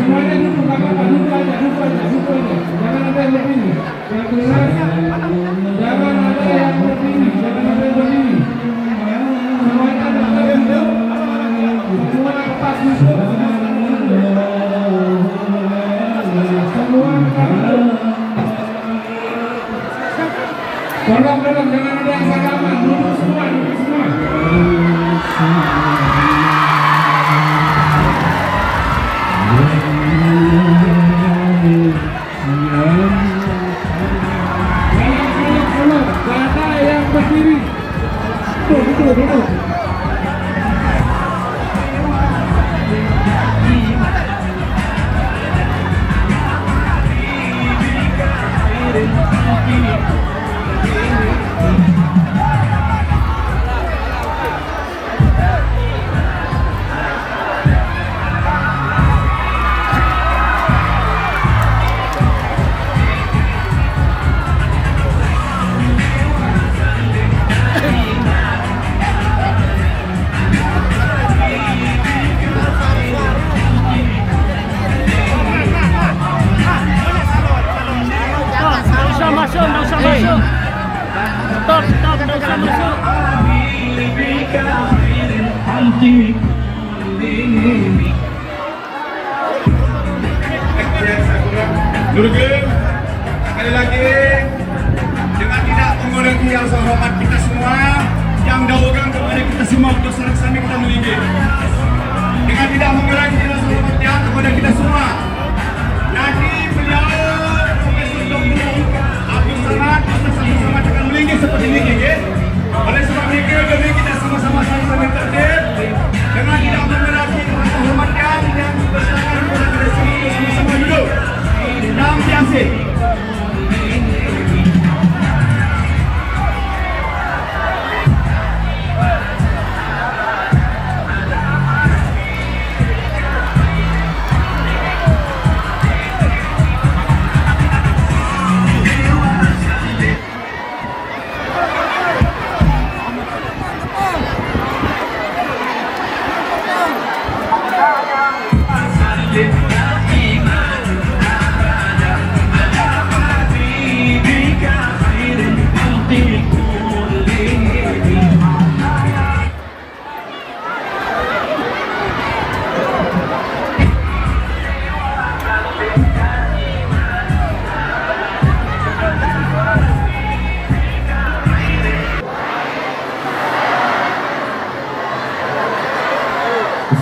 semuanya duduk, nggak apa-apa, duduk aja. Jangan ada yang berdiri. Yang jelas, jangan ada yang berdiri. Semuanya ada yang duduk. Semua lepas duduk. Tolong, jangan ada yang salaman. Duduk semua. Duduk. Sekali lagi dengan tidak mengurangi yang hormat kita semua, yang daukan kepada kita semua untuk sama-sama kita melinggi. Dengan tidak mengurangi yang hormatnya kepada kita semua. Nanti beliau Profesor Dr. Abdul Samad sama-sama dengan melinggi seperti ini, ya. Oleh sebab itu demi kita sama-sama sama-sama tertib dengan tidak mengurangi yang hormatnya yang bersama kepada kita semua sama-sama duduk. Nam biasa.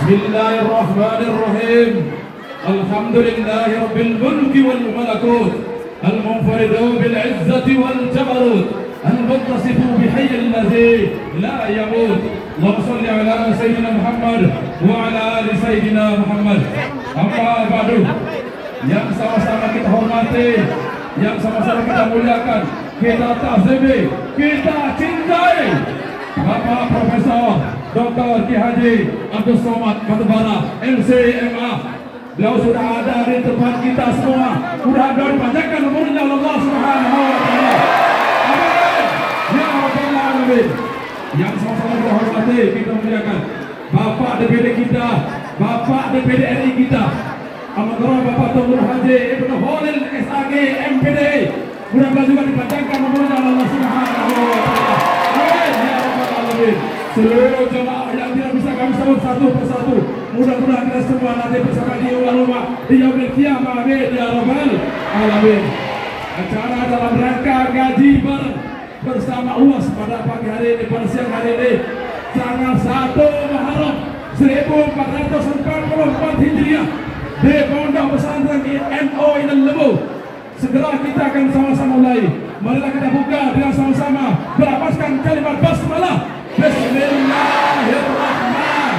Bismillahirrahmanirrahim. Alhamdulillahi rabbil mulki wal malakut, al-munfaridu bil izzati wal jabarut, al-muttasifu bihayy alladhi la yamut. Allahumma shalli ala sayyidina Muhammad wa ala ali sayyidina Muhammad. Amma ba'du. Yang sama-sama kita hormati, yang sama-sama kita muliakan, kita ta'zimi, kita cintai Bapak Profesor Dr. Ki Haji Abdul Somad Batubara LCMA. Beliau sudah ada di tempat kita semua. Mudah-mudahan dipanjangkan umurnya Allah Subhanahu wa taala. Amin. Ya rabbal alamin. Yang sama-sama kita hormati, kita muliakan Bapak DPD kita, Bapak DPD RI kita, Amanullah Bapak Dr. Haji Ibnu Holil SAG MPD. Mudah-mudahan juga dipanjangkan umurnya Allah Subhanahu wa taala. Amin. Ya rabbal alamin. Seluruh jemaah yang tidak bisa kami sebut satu persatu, mudah-mudahan kita semua nanti bersama di rumah di yaumil qiyamah. Amin ya rabbal alamin. Acara dalam rangka ngaji bareng bersama UAS pada pagi hari ini, pada siang hari ini, tanggal 1 Muharram 1444 Hijriah di Pondok Pesantren NO Inal Lebu. Segera kita akan sama-sama mulai. Marilah kita buka dengan sama-sama berapaskan kalimat basmalah. Bismillahirrahmanirrahim.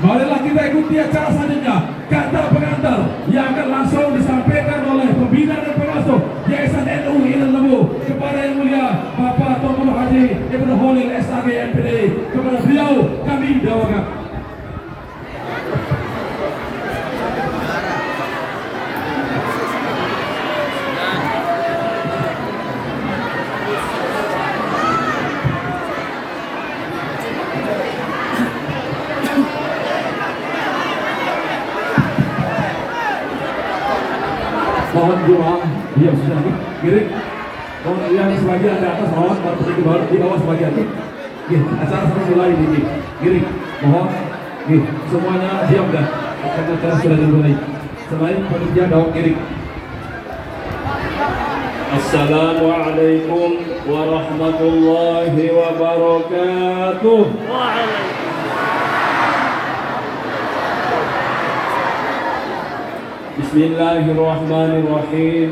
Marilah kita ikuti acara selanjutnya, kata pengantar yang akan langsung disampaikan oleh pembina dan pengasuh Yayasan NU Inal Lebu kepada Yang Mulia Bapak Dr. Haji Ibnu Holil SAG MPD. Kepada beliau kami doakan. Mohon doa. Iya sudah kirim. Mohon yang sebagian di atas mohon di bawah sebagian. Acara sudah mulai ini. Kirim. Mohon. Semuanya diam dah. Acara sudah dimulai. Selain panitia daun kirim. Assalamualaikum warahmatullahi wabarakatuh. Bismillahirrahmanirrahim.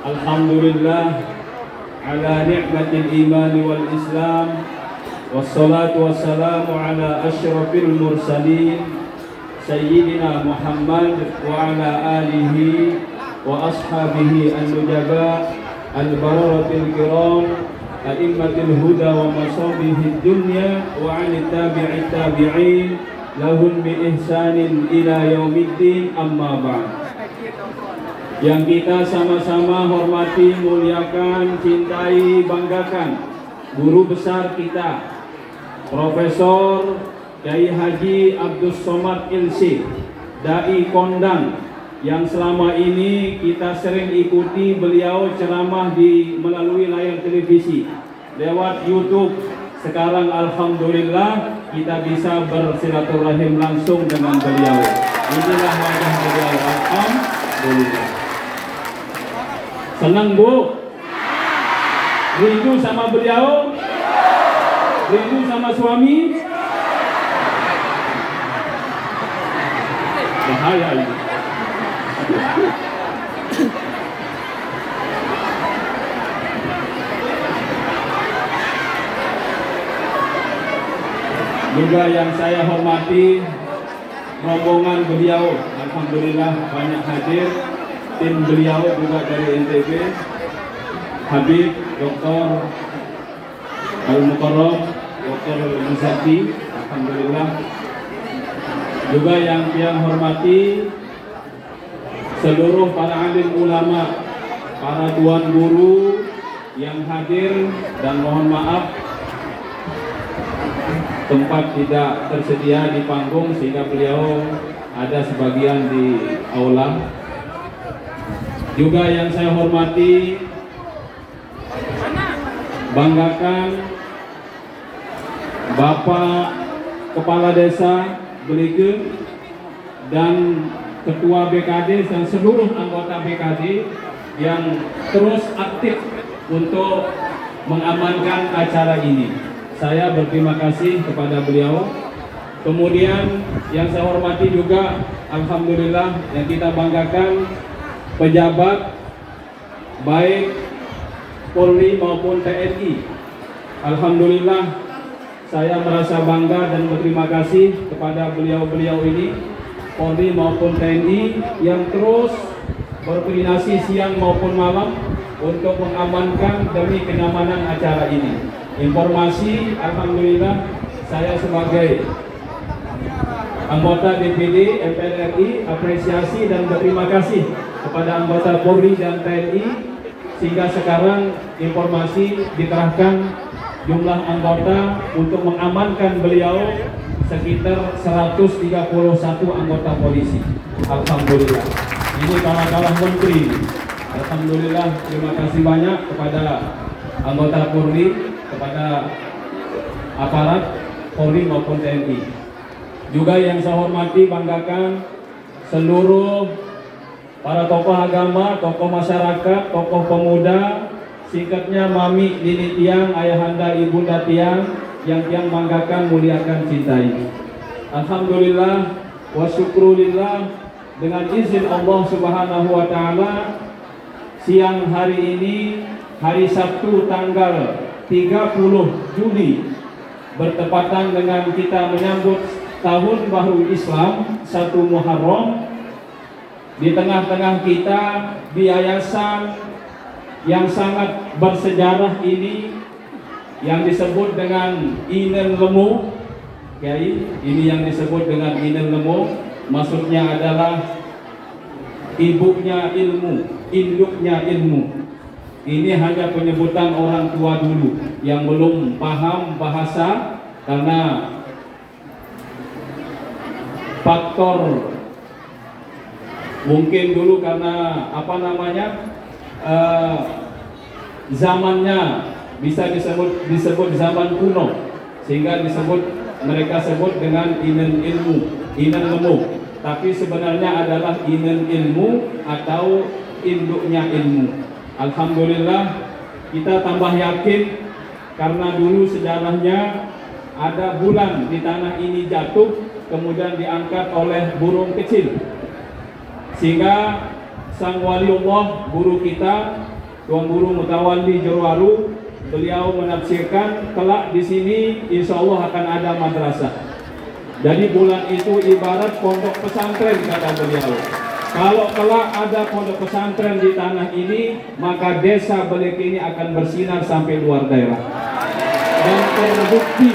Alhamdulillah ala ni'matil iman wal islam. Wassalatu wassalamu ala asyrafil mursalin Sayyidina Muhammad wa ala alihi wa ashabihi an-nujaba al-bararatil kiram a'immatil huda wa masabihid dunya wa 'anit tabi'it tabi'in lahum bi ihsanin ila yaumiddin, amma ba'd. Yang kita sama-sama hormati, muliakan, cintai, banggakan guru besar kita Profesor Kiai Haji Abdus Somad Ilsi, Dai Kondang, yang selama ini kita sering ikuti beliau ceramah melalui layar televisi, lewat YouTube. Sekarang alhamdulillah kita bisa bersilaturahim langsung dengan beliau. Inilah wajah beliau. Alhamdulillah. Senang Bu? Rindu sama beliau? Rindu sama suami? Bahaya ini. Juga yang saya hormati rombongan beliau, alhamdulillah banyak hadir. Tim beliau juga dari NTB, Habib Dr. Al-Mukarram, Dr. Muzaki, alhamdulillah. Juga yang hormati seluruh para alim ulama, para tuan guru yang hadir, dan mohon maaf tempat tidak tersedia di panggung sehingga beliau ada sebagian di aula. Juga yang saya hormati, banggakan Bapak Kepala Desa Belike dan Ketua BKD dan seluruh anggota BKD yang terus aktif untuk mengamankan acara ini. Saya berterima kasih kepada beliau. Kemudian yang saya hormati juga, alhamdulillah, yang kita banggakan pejabat baik Polri maupun TNI. Alhamdulillah, saya merasa bangga dan berterima kasih kepada beliau-beliau ini, Polri maupun TNI, yang terus berkoordinasi siang maupun malam untuk mengamankan demi kenyamanan acara ini. Informasi, alhamdulillah, saya sebagai anggota DPD MPR RI apresiasi dan berterima kasih kepada anggota Polri dan TNI, sehingga sekarang informasi dikerahkan jumlah anggota untuk mengamankan beliau sekitar 131 anggota polisi. Alhamdulillah. Ini kalah-kalah menteri. Alhamdulillah, terima kasih banyak kepada anggota Polri, kepada aparat Polri maupun TNI. Juga yang saya hormati, banggakan seluruh para tokoh agama, tokoh masyarakat, tokoh pemuda, singkatnya Mami, Nini Tiang, Ayahanda, Ibunda Tiang, yang banggakan, muliakan, cintai. Alhamdulillah wa syukrulillah, dengan izin Allah Subhanahu wa Ta'ala, siang hari ini, hari Sabtu tanggal 30 Juli, bertepatan dengan kita menyambut Tahun Baru Islam 1 Muharram. Di tengah-tengah kita, di yayasan yang sangat bersejarah ini, yang disebut dengan Inen Lemu, Kiai, ini yang disebut dengan Inen Lemu, maksudnya adalah ibunya ilmu, induknya ilmu. Ini hanya penyebutan orang tua dulu yang belum paham bahasa, karena faktor Mungkin dulu karena apa namanya zamannya bisa disebut zaman kuno, sehingga mereka sebut dengan inen ilmu, tapi sebenarnya adalah inen ilmu atau induknya ilmu. Alhamdulillah kita tambah yakin karena dulu sejarahnya ada bulan di tanah ini jatuh kemudian diangkat oleh burung kecil, sehingga sang waliullah guru kita Tuan Guru Mutawalli Jorwaru, beliau menafsirkan kelak di sini insya Allah akan ada madrasah. Jadi bulan itu ibarat pondok pesantren kata beliau. Kalau kelak ada pondok pesantren di tanah ini, maka desa Belik ini akan bersinar sampai luar daerah. Dan terbukti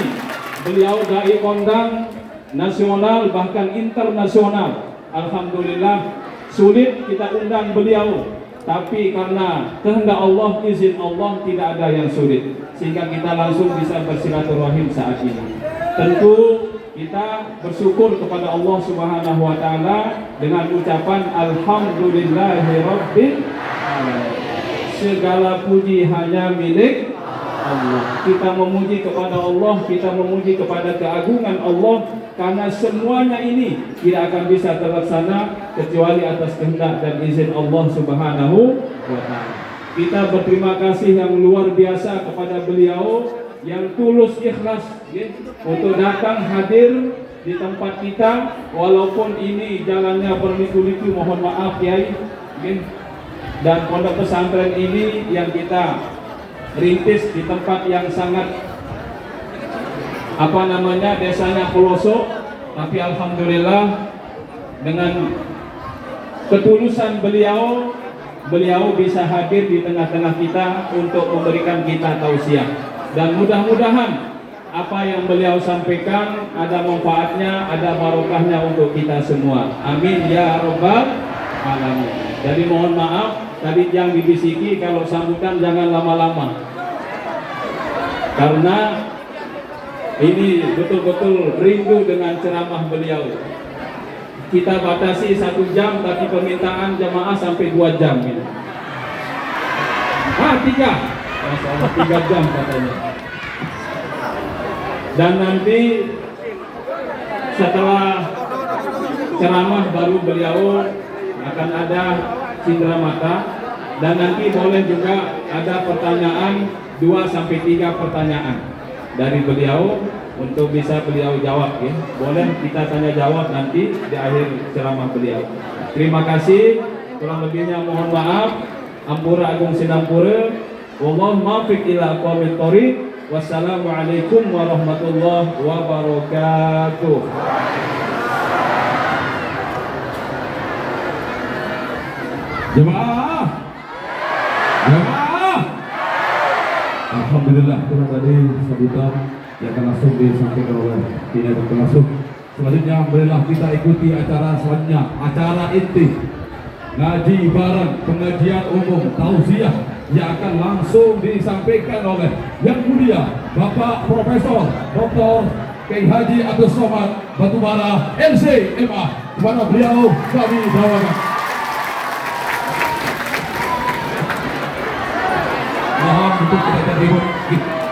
beliau dai kondang nasional bahkan internasional. Alhamdulillah sulit kita undang beliau, tapi karena kehendak Allah, izin Allah, tidak ada yang sulit, sehingga kita langsung bisa bersilaturahim saat ini. Tentu kita bersyukur kepada Allah Subhanahu wa taala dengan ucapan alhamdulillahirabbil alamin. Segala puji hanya milik Allah. Kita memuji kepada Allah, kita memuji kepada keagungan Allah, karena semuanya ini tidak akan bisa terlaksana kecuali atas kehendak dan izin Allah Subhanahu wa taala. Kita berterima kasih yang luar biasa kepada beliau yang tulus ikhlas untuk datang hadir di tempat kita, walaupun ini jalannya berliku-liku, mohon maaf Kiai. Dan pondok pesantren ini yang kita rintis di tempat yang sangat desanya pelosok, tapi alhamdulillah dengan ketulusan beliau bisa hadir di tengah-tengah kita untuk memberikan kita tausiah. Dan mudah-mudahan apa yang beliau sampaikan ada manfaatnya, ada barokahnya untuk kita semua. Amin ya rabbal alamin. Jadi mohon maaf tadi yang dibisiki, kalau sambutan jangan lama-lama, karena ini betul-betul rindu dengan ceramah beliau. Kita batasi 1 jam, tapi permintaan jamaah sampai 2 jam. 3. Masya Allah, 3 jam katanya. Dan nanti setelah ceramah baru beliau akan ada cindera mata, dan nanti boleh juga ada pertanyaan 2-3 pertanyaan dari beliau untuk bisa beliau jawab ya. Boleh kita tanya jawab nanti di akhir ceramah beliau. Terima kasih, kurang lebihnya mohon maaf. Ampura agung sinampura. Wallahu muwaffiq ila aqwamit thoriq. Wassalamualaikum warahmatullahi wabarakatuh. Jemaah, alhamdulillah itu tadi sambutan yang akan langsung disampaikan oleh pimpinan pengasuh. Selanjutnya marilah kita ikuti acara selanjutnya, acara inti ngaji bareng pengajian umum tausiah yang akan langsung disampaikan oleh Yang Mulia Bapak Profesor Dr. Kiai Haji Abdul Somad Batubara LC.MA. Kepada beliau kami bawakan. Mohon untuk kita ribut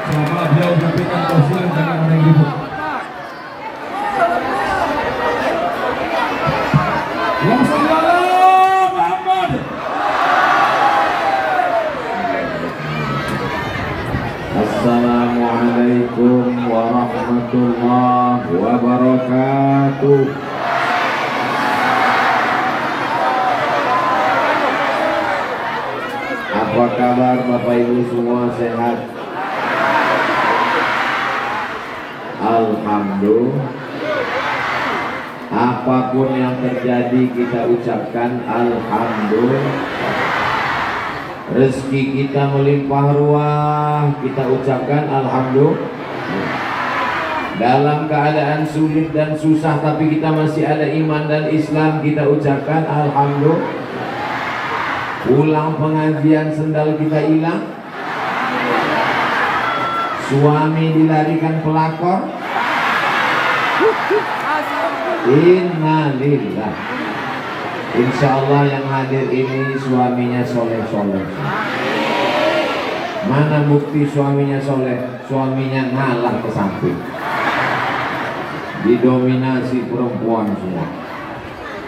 selama beliau menyampaikan tausiah, jangan ada yang ribut. Assalamualaikum warahmatullahi wabarakatuh. Apa kabar Bapak Ibu semua, sehat? Alhamdulillah. Apapun yang terjadi kita ucapkan alhamdulillah. Rezeki kita melimpah ruah, kita ucapkan alhamdulillah. Dalam keadaan sulit dan susah tapi kita masih ada iman dan Islam, kita ucapkan alhamdulillah. Pulang pengajian sendal kita hilang, suami dilarikan pelakor, innalillah. Insya Allah yang hadir ini suaminya soleh-soleh. Mana bukti suaminya soleh? Suaminya ngalah ke samping, didominasi perempuan semua.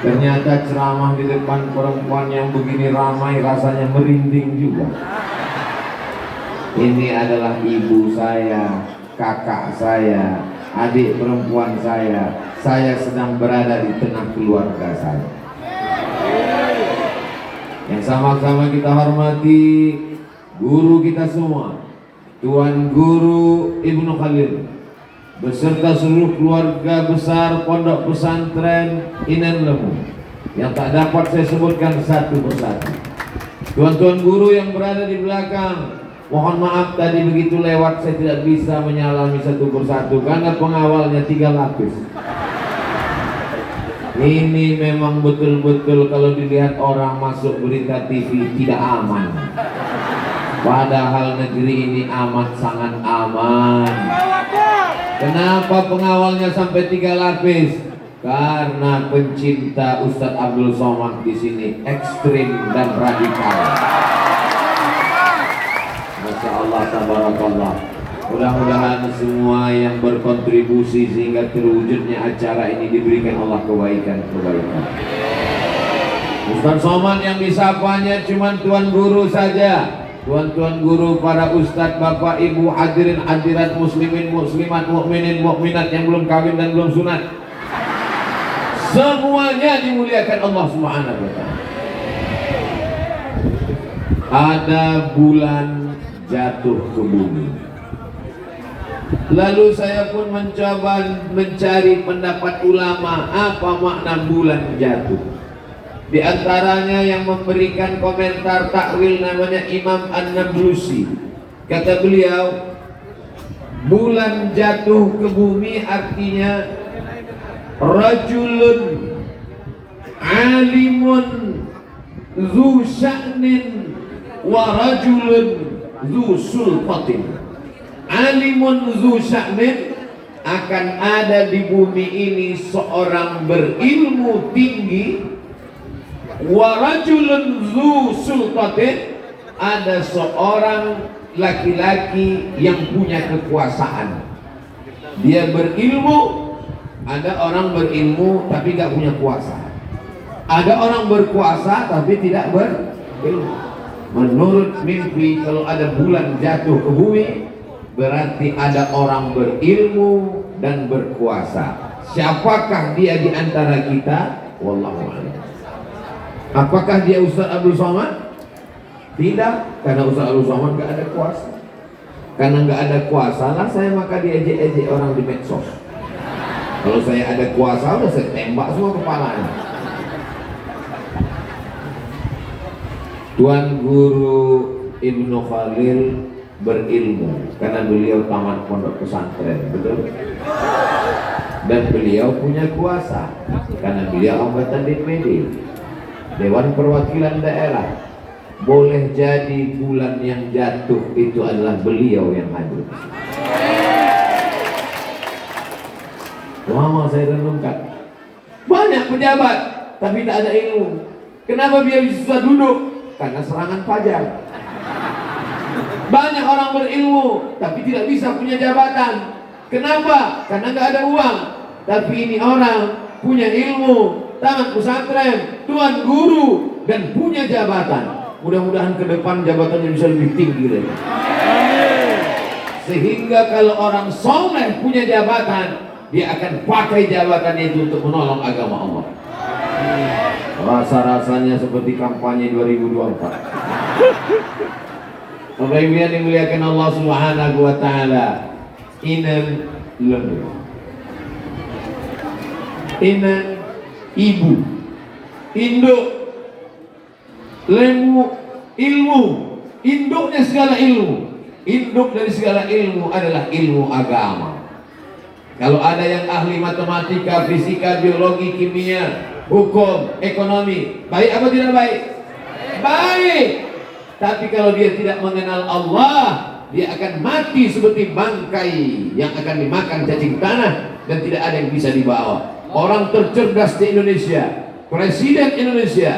Ternyata ceramah di depan perempuan yang begini ramai rasanya merinding juga. Ini adalah ibu saya, kakak saya, adik perempuan saya. Saya sedang berada di tengah keluarga saya. Yang sama-sama kita hormati guru kita semua, Tuan Guru Ibnu Khalil, beserta seluruh keluarga besar Pondok Pesantren Inan Lemu, yang tak dapat saya sebutkan satu persatu. Tuan-tuan guru yang berada di belakang, mohon maaf tadi begitu lewat saya tidak bisa menyalami satu persatu karena pengawalnya 3 lapis. Ini memang betul-betul kalau dilihat orang masuk berita TV tidak aman. Padahal negeri ini amat sangat aman. Kenapa pengawalnya sampai 3 lapis? Karena pencinta Ustadz Abdul Somad di sini ekstrim dan radikal. Masya Allah, tabarakallah. Mudah-mudahan semua yang berkontribusi sehingga terwujudnya acara ini diberikan Allah kebaikan-kebaikan. Ustadz Somad yang disapanya cuma Tuan Guru saja. Tuan-tuan guru, para ustadz, bapak, ibu, hadirin, hadirat, muslimin, muslimat, mukminin, mukminat yang belum kawin dan belum sunat, semuanya dimuliakan Allah Subhanahu wa ta'ala. Ada bulan jatuh ke bumi. Lalu saya pun mencoba mencari pendapat ulama apa makna bulan jatuh. Di antaranya yang memberikan komentar takwil namanya Imam An-Nablusi. Kata beliau, bulan jatuh ke bumi artinya rajulun alimun zu sya'nin wa rajulun zu sultatin. Alimun zu sya'nin, akan ada di bumi ini seorang berilmu tinggi, wa rajulun zu sultatin, ada seorang laki-laki yang punya kekuasaan. Dia berilmu, ada orang berilmu tapi gak punya kuasa. Ada orang berkuasa tapi tidak berilmu. Menurut mimpi, kalau ada bulan jatuh ke bumi, berarti ada orang berilmu dan berkuasa. Siapakah dia di antara kita? Wallahu a'lam. Apakah dia Ustadz Abdul Somad? Tidak, karena Ustadz Abdul Somad gak ada kuasa. Karena gak ada kuasa lah saya maka diejek-ejek orang di medsos. Kalau saya ada kuasa udah saya tembak semua kepalanya. Tuan Guru Ibnu Khalil berilmu karena beliau tamat pondok pesantren, betul? Dan beliau punya kuasa karena beliau anggota DPD, Dewan Perwakilan Daerah. Boleh jadi bulan yang jatuh itu adalah beliau yang hadir. Lama saya renungkan, banyak pejabat tapi tak ada ilmu. Kenapa dia bisa susah duduk? Karena serangan fajar. Banyak orang berilmu tapi tidak bisa punya jabatan. Kenapa? Karena nggak ada uang. Tapi ini orang punya ilmu, tamat pesantren, tuan guru, dan punya jabatan. Mudah-mudahan ke depan jabatannya bisa lebih tinggi lagi. Sehingga kalau orang soleh punya jabatan, dia akan pakai jabatan itu untuk menolong agama Allah. Rasa-rasanya seperti kampanye 2024. Bapak Ibu yang dimuliakan Allah Subhanahu wa ta'ala, Inan Lemu, Inan ibu, induk, lemu ilmu, induknya segala ilmu. Induk dari segala ilmu adalah ilmu agama. Kalau ada yang ahli matematika, fisika, biologi, kimia, hukum, ekonomi, baik apa tidak baik? Baik. Tapi kalau dia tidak mengenal Allah, dia akan mati seperti bangkai yang akan dimakan cacing tanah dan tidak ada yang bisa dibawa. Orang tercerdas di Indonesia Presiden Indonesia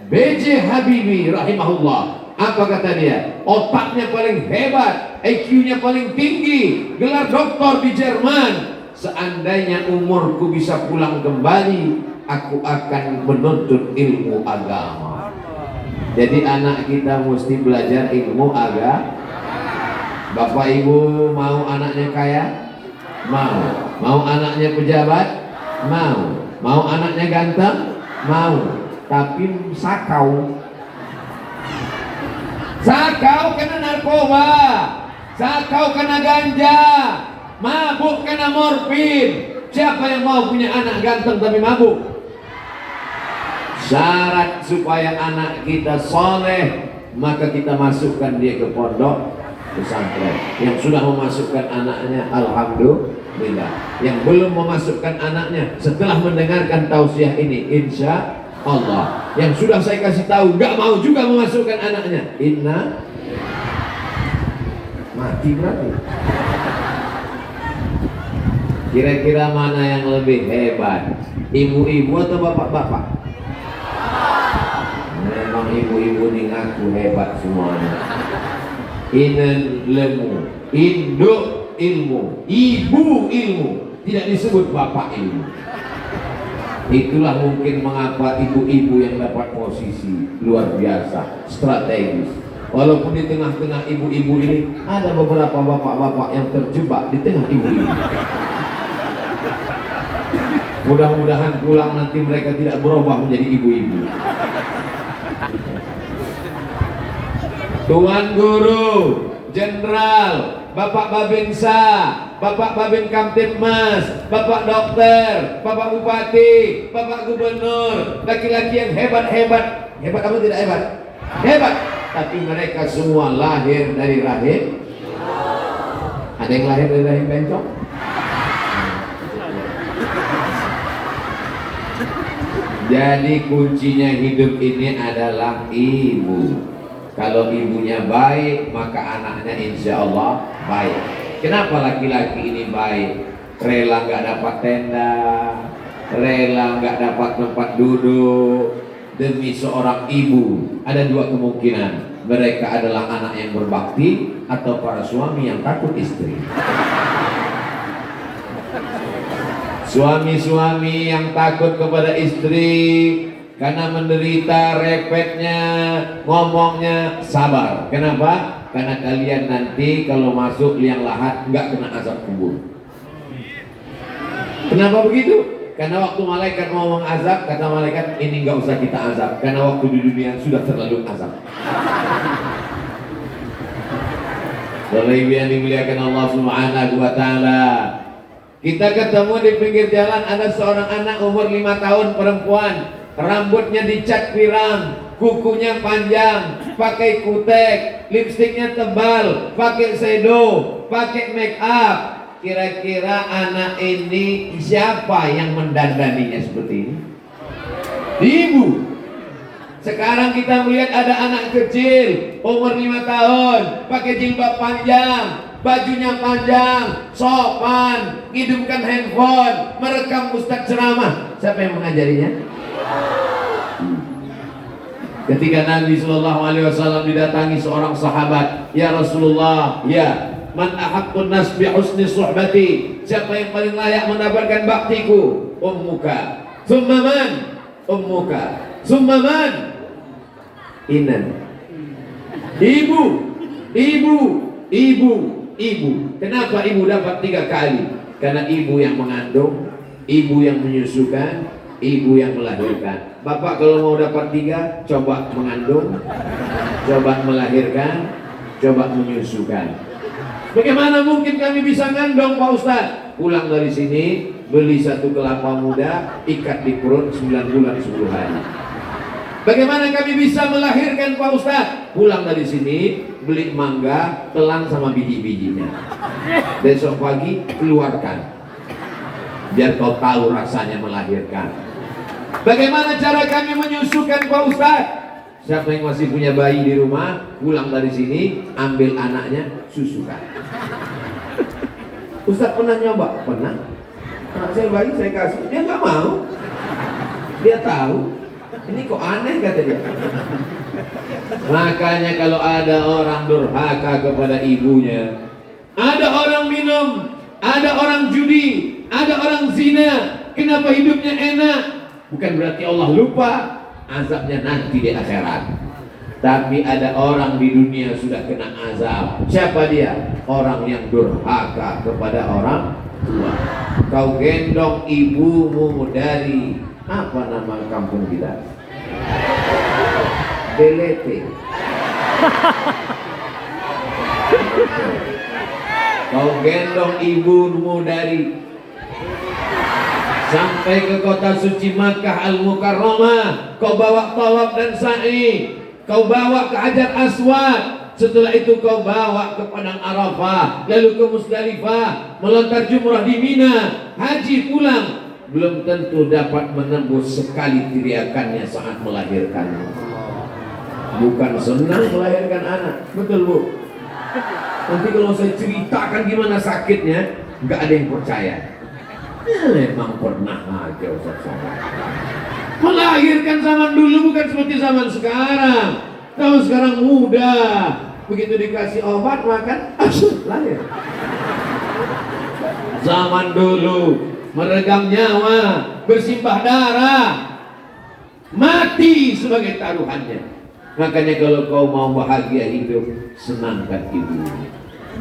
B.J. Habibie rahimahullah. Apa kata dia? Otaknya paling hebat, IQ-nya paling tinggi, gelar doktor di Jerman. Seandainya umurku bisa pulang kembali, aku akan menuntut ilmu agama. Jadi anak kita mesti belajar ilmu agama. Bapak ibu mau anaknya kaya? Mau. Mau anaknya pejabat? Mau. Mau anaknya ganteng? Mau. Tapi sakau. Sakau kena narkoba, sakau kena ganja, mabuk kena morfin. Siapa yang mau punya anak ganteng tapi mabuk? Syarat supaya anak kita soleh, maka kita masukkan dia ke pondok pesantren. Yang sudah memasukkan anaknya, alhamdulillah. Yang belum memasukkan anaknya, setelah mendengarkan tausiah ini, insya Allah. Yang sudah saya kasih tahu gak mau juga memasukkan anaknya, inna mati berarti. Kira-kira mana yang lebih hebat, ibu-ibu atau bapak-bapak? Memang ibu-ibu ini ngaku hebat semuanya. Inen lemu, induk ilmu, ibu ilmu, tidak disebut bapak ilmu. Itulah mungkin mengapa ibu-ibu yang dapat posisi luar biasa, strategis. Walaupun di tengah-tengah ibu-ibu ini ada beberapa bapak-bapak yang terjebak di tengah ibu-ibu. Mudah-mudahan pulang nanti mereka tidak berubah menjadi ibu-ibu. Tuan Guru, Jenderal, Bapak Babinsa, Bapak Babin Kamtibmas, Bapak Dokter, Bapak Bupati, Bapak Gubernur, laki-laki yang hebat-hebat. Hebat kamu tidak hebat? Hebat. Tapi mereka semua lahir dari rahim. Ada yang lahir dari rahim bencong? Jadi kuncinya hidup ini adalah ibu. Kalau ibunya baik, maka anaknya insya Allah baik. Kenapa laki-laki ini baik? Rela nggak dapat tenda, rela nggak dapat tempat duduk demi seorang ibu. Ada dua kemungkinan. Mereka adalah anak yang berbakti atau para suami yang takut istri. Suami-suami yang takut kepada istri karena menderita repetnya, ngomongnya, sabar. Kenapa? Karena kalian nanti kalau masuk liang lahat nggak kena azab kubur. Kenapa begitu? Karena waktu malaikat mau mengazab, kata malaikat ini nggak usah kita azab, karena waktu di dunia sudah terlalu azab. Oleh yang dimuliakan Allah Subhanahu wa Ta'ala, kita ketemu di pinggir jalan ada seorang anak umur 5 tahun perempuan. Rambutnya dicat pirang, kukunya panjang, pakai kutek, lipstiknya tebal, pakai shadow, pakai make up. Kira-kira anak ini siapa yang mendandaninya seperti ini? Ibu. Sekarang kita melihat ada anak kecil umur 5 tahun, pakai jilbab panjang, bajunya panjang, sopan, hidupkan handphone, merekam ustaz ceramah. Siapa yang mengajarinya? Ketika Nabi SAW didatangi seorang sahabat, ya Rasulullah, ya man ahaqqun nas bi husni suhbati, siapa yang paling layak mendapatkan baktiku? Ummuka. Tsumma man? Ummuka. Tsumma man? Inan. Ibu, ibu, ibu, ibu. Kenapa ibu dapat 3 kali? Karena ibu yang mengandung, ibu yang menyusukan, ibu yang melahirkan. Bapak kalau mau dapat 3, coba mengandung, coba melahirkan, coba menyusukan. Bagaimana mungkin kami bisa ngandung Pak Ustaz? Pulang dari sini, beli 1 kelapa muda, ikat di perut 9 bulan 10 hari. Bagaimana kami bisa melahirkan Pak Ustaz? Pulang dari sini, beli mangga, telan sama biji-bijinya. Besok pagi, keluarkan. Biar kau tahu rasanya melahirkan. Bagaimana cara kami menyusukan Pak Ustaz? Siapa yang masih punya bayi di rumah, pulang dari sini, ambil anaknya, susukan. Ustaz pernah nyoba? Pernah. Anak saya bayi, saya kasih. Dia nggak mau. Dia tahu. Ini kok aneh kata dia. Makanya kalau ada orang durhaka kepada ibunya, ada orang minum, ada orang judi, ada orang zina, kenapa hidupnya enak? Bukan berarti Allah lupa azabnya nanti di akhirat. Tapi ada orang di dunia sudah kena azab. Siapa dia? Orang yang durhaka kepada orang tua. Kau gendong ibumu dari apa nama kampung kita? Belete. Kau gendong ibumu dari sampai ke kota suci Makkah Al-Mukarramah. Kau bawa tawaf dan sa'i. Kau bawa ke Hajar Aswad. Setelah itu kau bawa ke Padang Arafah, lalu ke Musdalifah, melontar jumrah di Mina, haji pulang. Belum tentu dapat menembus sekali teriakannya saat melahirkan. Bukan senang melahirkan anak, betul Bu? Nanti kalau saya ceritakan gimana sakitnya, nggak ada yang percaya. Memang pernah aja Ustaz. Melahirkan zaman dulu bukan seperti zaman sekarang. Kalau sekarang mudah, begitu dikasih obat makan, lahir. Zaman dulu meregang nyawa, bersimpah darah, mati sebagai taruhannya. Makanya kalau kau mau bahagia hidup, senangkan ibumu.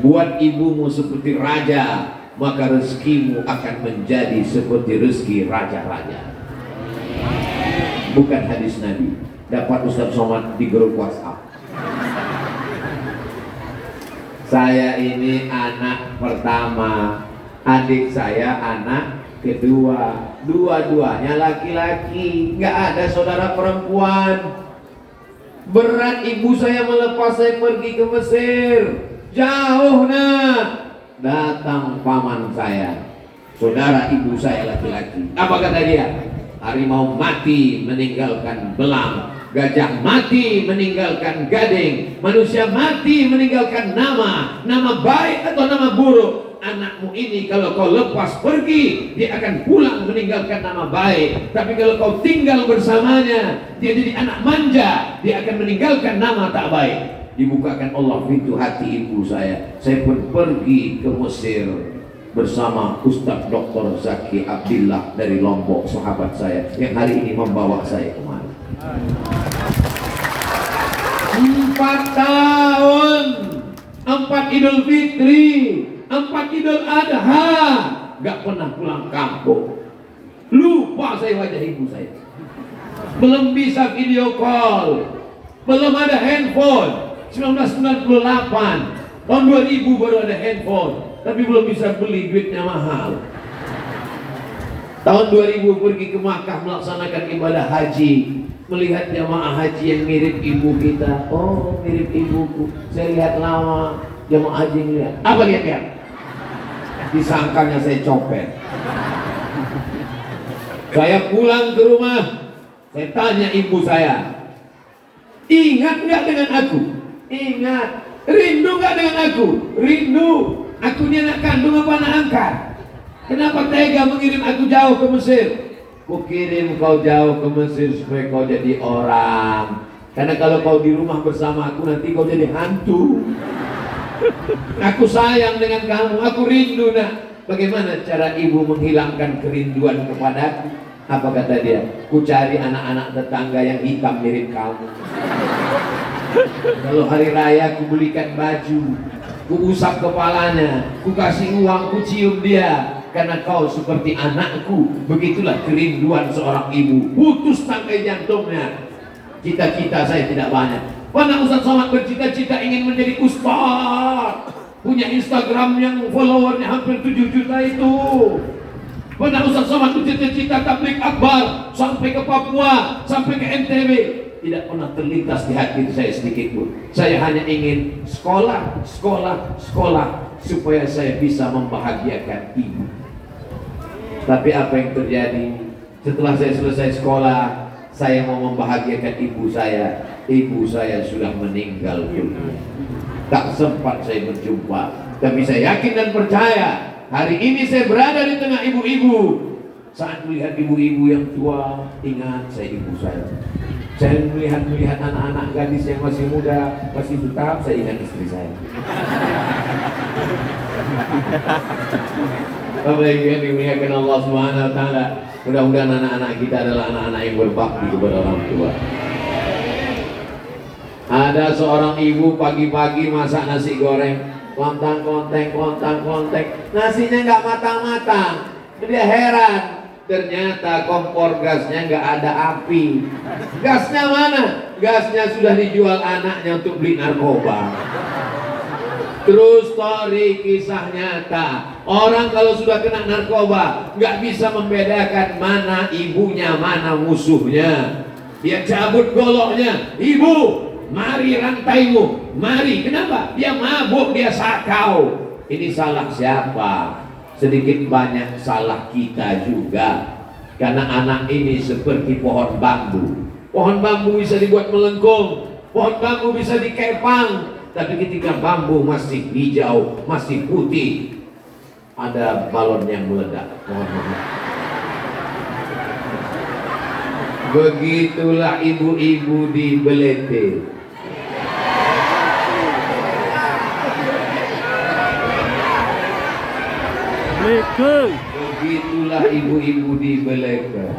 Buat ibumu seperti raja, maka rezekimu akan menjadi seperti rezeki raja-raja. Bukan hadis Nabi. Dapat Ustaz Somad di grup WhatsApp. Saya ini anak pertama, adik saya anak kedua, dua-duanya laki-laki, nggak ada saudara perempuan. Berat ibu saya melepas saya pergi ke Mesir, jauh nak. Datang paman saya, saudara ibu saya laki-laki. Apa kata dia? Harimau mati meninggalkan belang, gajah mati meninggalkan gading, manusia mati meninggalkan nama baik atau nama buruk. Anakmu ini kalau kau lepas pergi, dia akan pulang meninggalkan nama baik. Tapi kalau kau tinggal bersamanya, dia jadi anak manja, dia akan meninggalkan nama tak baik. Dibukakan Allah pintu hati ibu saya pun pergi ke Mesir bersama Ustaz Dr. Zaki Abdillah dari Lombok, sahabat saya yang hari ini membawa saya kemari. 4 tahun, 4 Idul Fitri, 4 Idul Adha, gak pernah pulang kampung. Lupa saya wajah ibu saya. Belum bisa video call, belum ada handphone. 1998, tahun 2000 baru ada handphone, tapi belum bisa beli, duitnya mahal. Tahun 2000 pergi ke Makkah melaksanakan ibadah haji, melihat jamaah haji yang mirip ibu kita. Oh, mirip ibuku. Saya lihat lama, jamaah haji lihat. Apa lihat? Disangkanya saya copet. Saya pulang ke rumah, saya tanya ibu saya, ingat nggak dengan aku? Ingat. Rindu nggak dengan aku? Rindu. Aku ini anak kandung apa anak angkat? Kenapa tega mengirim aku jauh ke Mesir? Ku kirim kau jauh ke Mesir supaya kau jadi orang. Karena kalau kau di rumah bersama aku nanti kau jadi hantu. Aku sayang dengan kamu, aku rindu nak. Bagaimana cara ibu menghilangkan kerinduan kepadaku? Apa kata dia? Ku cari anak-anak tetangga yang hitam mirip kamu. Kalau hari raya ku belikan baju, ku usap kepalanya, ku kasih uang, ku cium dia. Karena kau seperti anakku. Begitulah kerinduan seorang ibu. Putus tangkai jantungnya. Cita-cita saya tidak banyak. Mana Ustaz Somad bercita-cita ingin menjadi ustaz, punya Instagram yang followernya hampir 7 juta itu. Mana Ustaz Somad bercita-cita tabligh akbar sampai ke Papua, sampai ke NTB. Tidak pernah terlintas di hati saya sedikit pun. Saya hanya ingin sekolah supaya saya bisa membahagiakan ibu. Tapi apa yang terjadi? Setelah saya selesai sekolah, saya mau membahagiakan ibu saya. Ibu saya sudah meninggal dunia. Tak sempat saya berjumpa. Tapi saya yakin dan percaya, hari ini saya berada di tengah ibu-ibu. Saat melihat ibu-ibu yang tua, ingat saya ibu saya. Saya melihat anak-anak gadis yang masih muda, masih tetap, saya ingat istri saya. Bapak Ibu yang dimuliakan Allah Subhanahu wa taala, mudah-mudahan anak-anak kita adalah anak-anak yang berbakti kepada orang tua. Ada seorang ibu pagi-pagi masak nasi goreng, kontang-konteng, nasinya nggak matang-matang. Dia heran, ternyata kompor gasnya nggak ada api. Gasnya mana? Gasnya sudah dijual anaknya untuk beli narkoba. True story, kisah nyata. Orang kalau sudah kena narkoba nggak bisa membedakan mana ibunya, mana musuhnya. Dia cabut goloknya, ibu, mari rantaimu, mari. Kenapa? Dia mabuk, dia sakau. Ini salah siapa? Sedikit banyak salah kita juga. Karena anak ini seperti pohon bambu. Pohon bambu bisa dibuat melengkung, pohon bambu bisa dikepang. Tapi ketika bambu masih hijau, masih putih, ada balon yang meledak. Mohon maaf. Begitulah ibu-ibu di Belete. Begitulah ibu-ibu di Belete.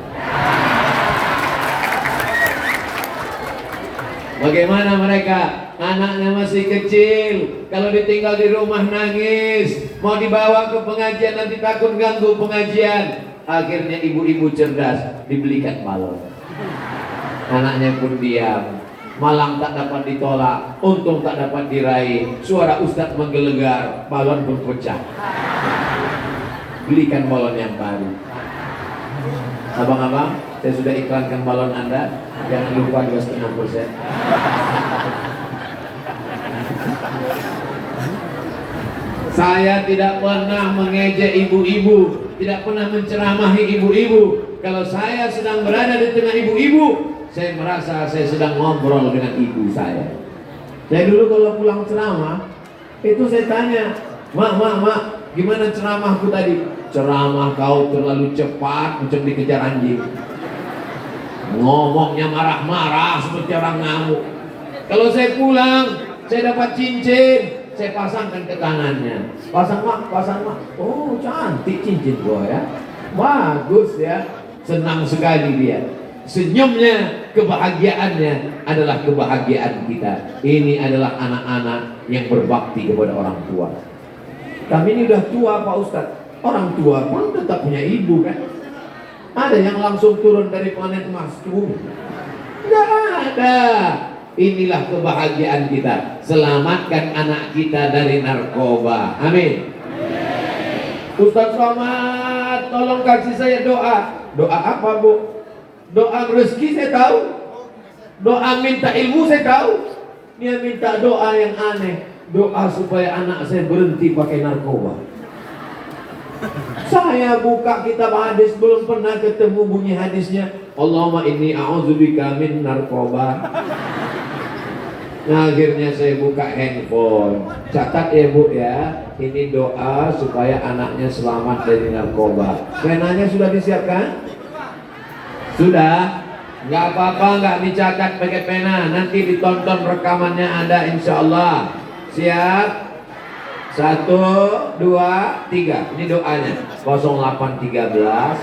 Bagaimana mereka? Anaknya masih kecil, kalau ditinggal di rumah nangis, mau dibawa ke pengajian nanti takut ganggu pengajian. Akhirnya ibu-ibu cerdas, dibelikan balon. Anaknya pun diam, malang tak dapat ditolak, untung tak dapat diraih. Suara ustadz menggelegar, balon pun pecah. Belikan balon yang baru. Abang-abang, saya sudah iklankan balon Anda, jangan lupa 2,5%. Saya tidak pernah mengejek ibu-ibu, tidak pernah menceramahi ibu-ibu. Kalau saya sedang berada di tengah ibu-ibu, saya merasa saya sedang ngobrol dengan ibu saya. Saya dulu kalau pulang ceramah, itu saya tanya, mak, gimana ceramahku tadi? Ceramah kau terlalu cepat, macam dikejar anjing. Ngomongnya marah-marah seperti orang ngamuk. Kalau saya pulang, saya dapat cincin, saya pasangkan ke tangannya. Pasang mak. Oh, cantik cincin gua ya. Bagus ya. Senang sekali dia. Senyumnya, kebahagiaannya adalah kebahagiaan kita. Ini adalah anak-anak yang berbakti kepada orang tua. Kami ini udah tua Pak Ustadz. Orang tua pun tetap punya ibu kan. Ada yang langsung turun dari planet Mars ke bumi? Nggak ada. Inilah kebahagiaan kita. Selamatkan anak kita dari narkoba. Amin. Ustaz Somad, tolong kasih saya doa. Doa apa bu? Doa rezeki saya tahu. Doa minta ilmu saya tahu. Dia minta doa yang aneh. Doa supaya anak saya berhenti pakai narkoba. Saya buka kitab hadis, belum pernah ketemu bunyi hadisnya Allahumma inni a'udzubika min narkoba. Nah, akhirnya saya buka handphone. Catat ya bu ya, ini doa supaya anaknya selamat dari narkoba. Penanya sudah disiapkan? Sudah? Nggak apa-apa, nggak dicatat pakai pena. Nanti ditonton rekamannya ada insya Allah. Siap? 1, 2, 3. Ini doanya 0813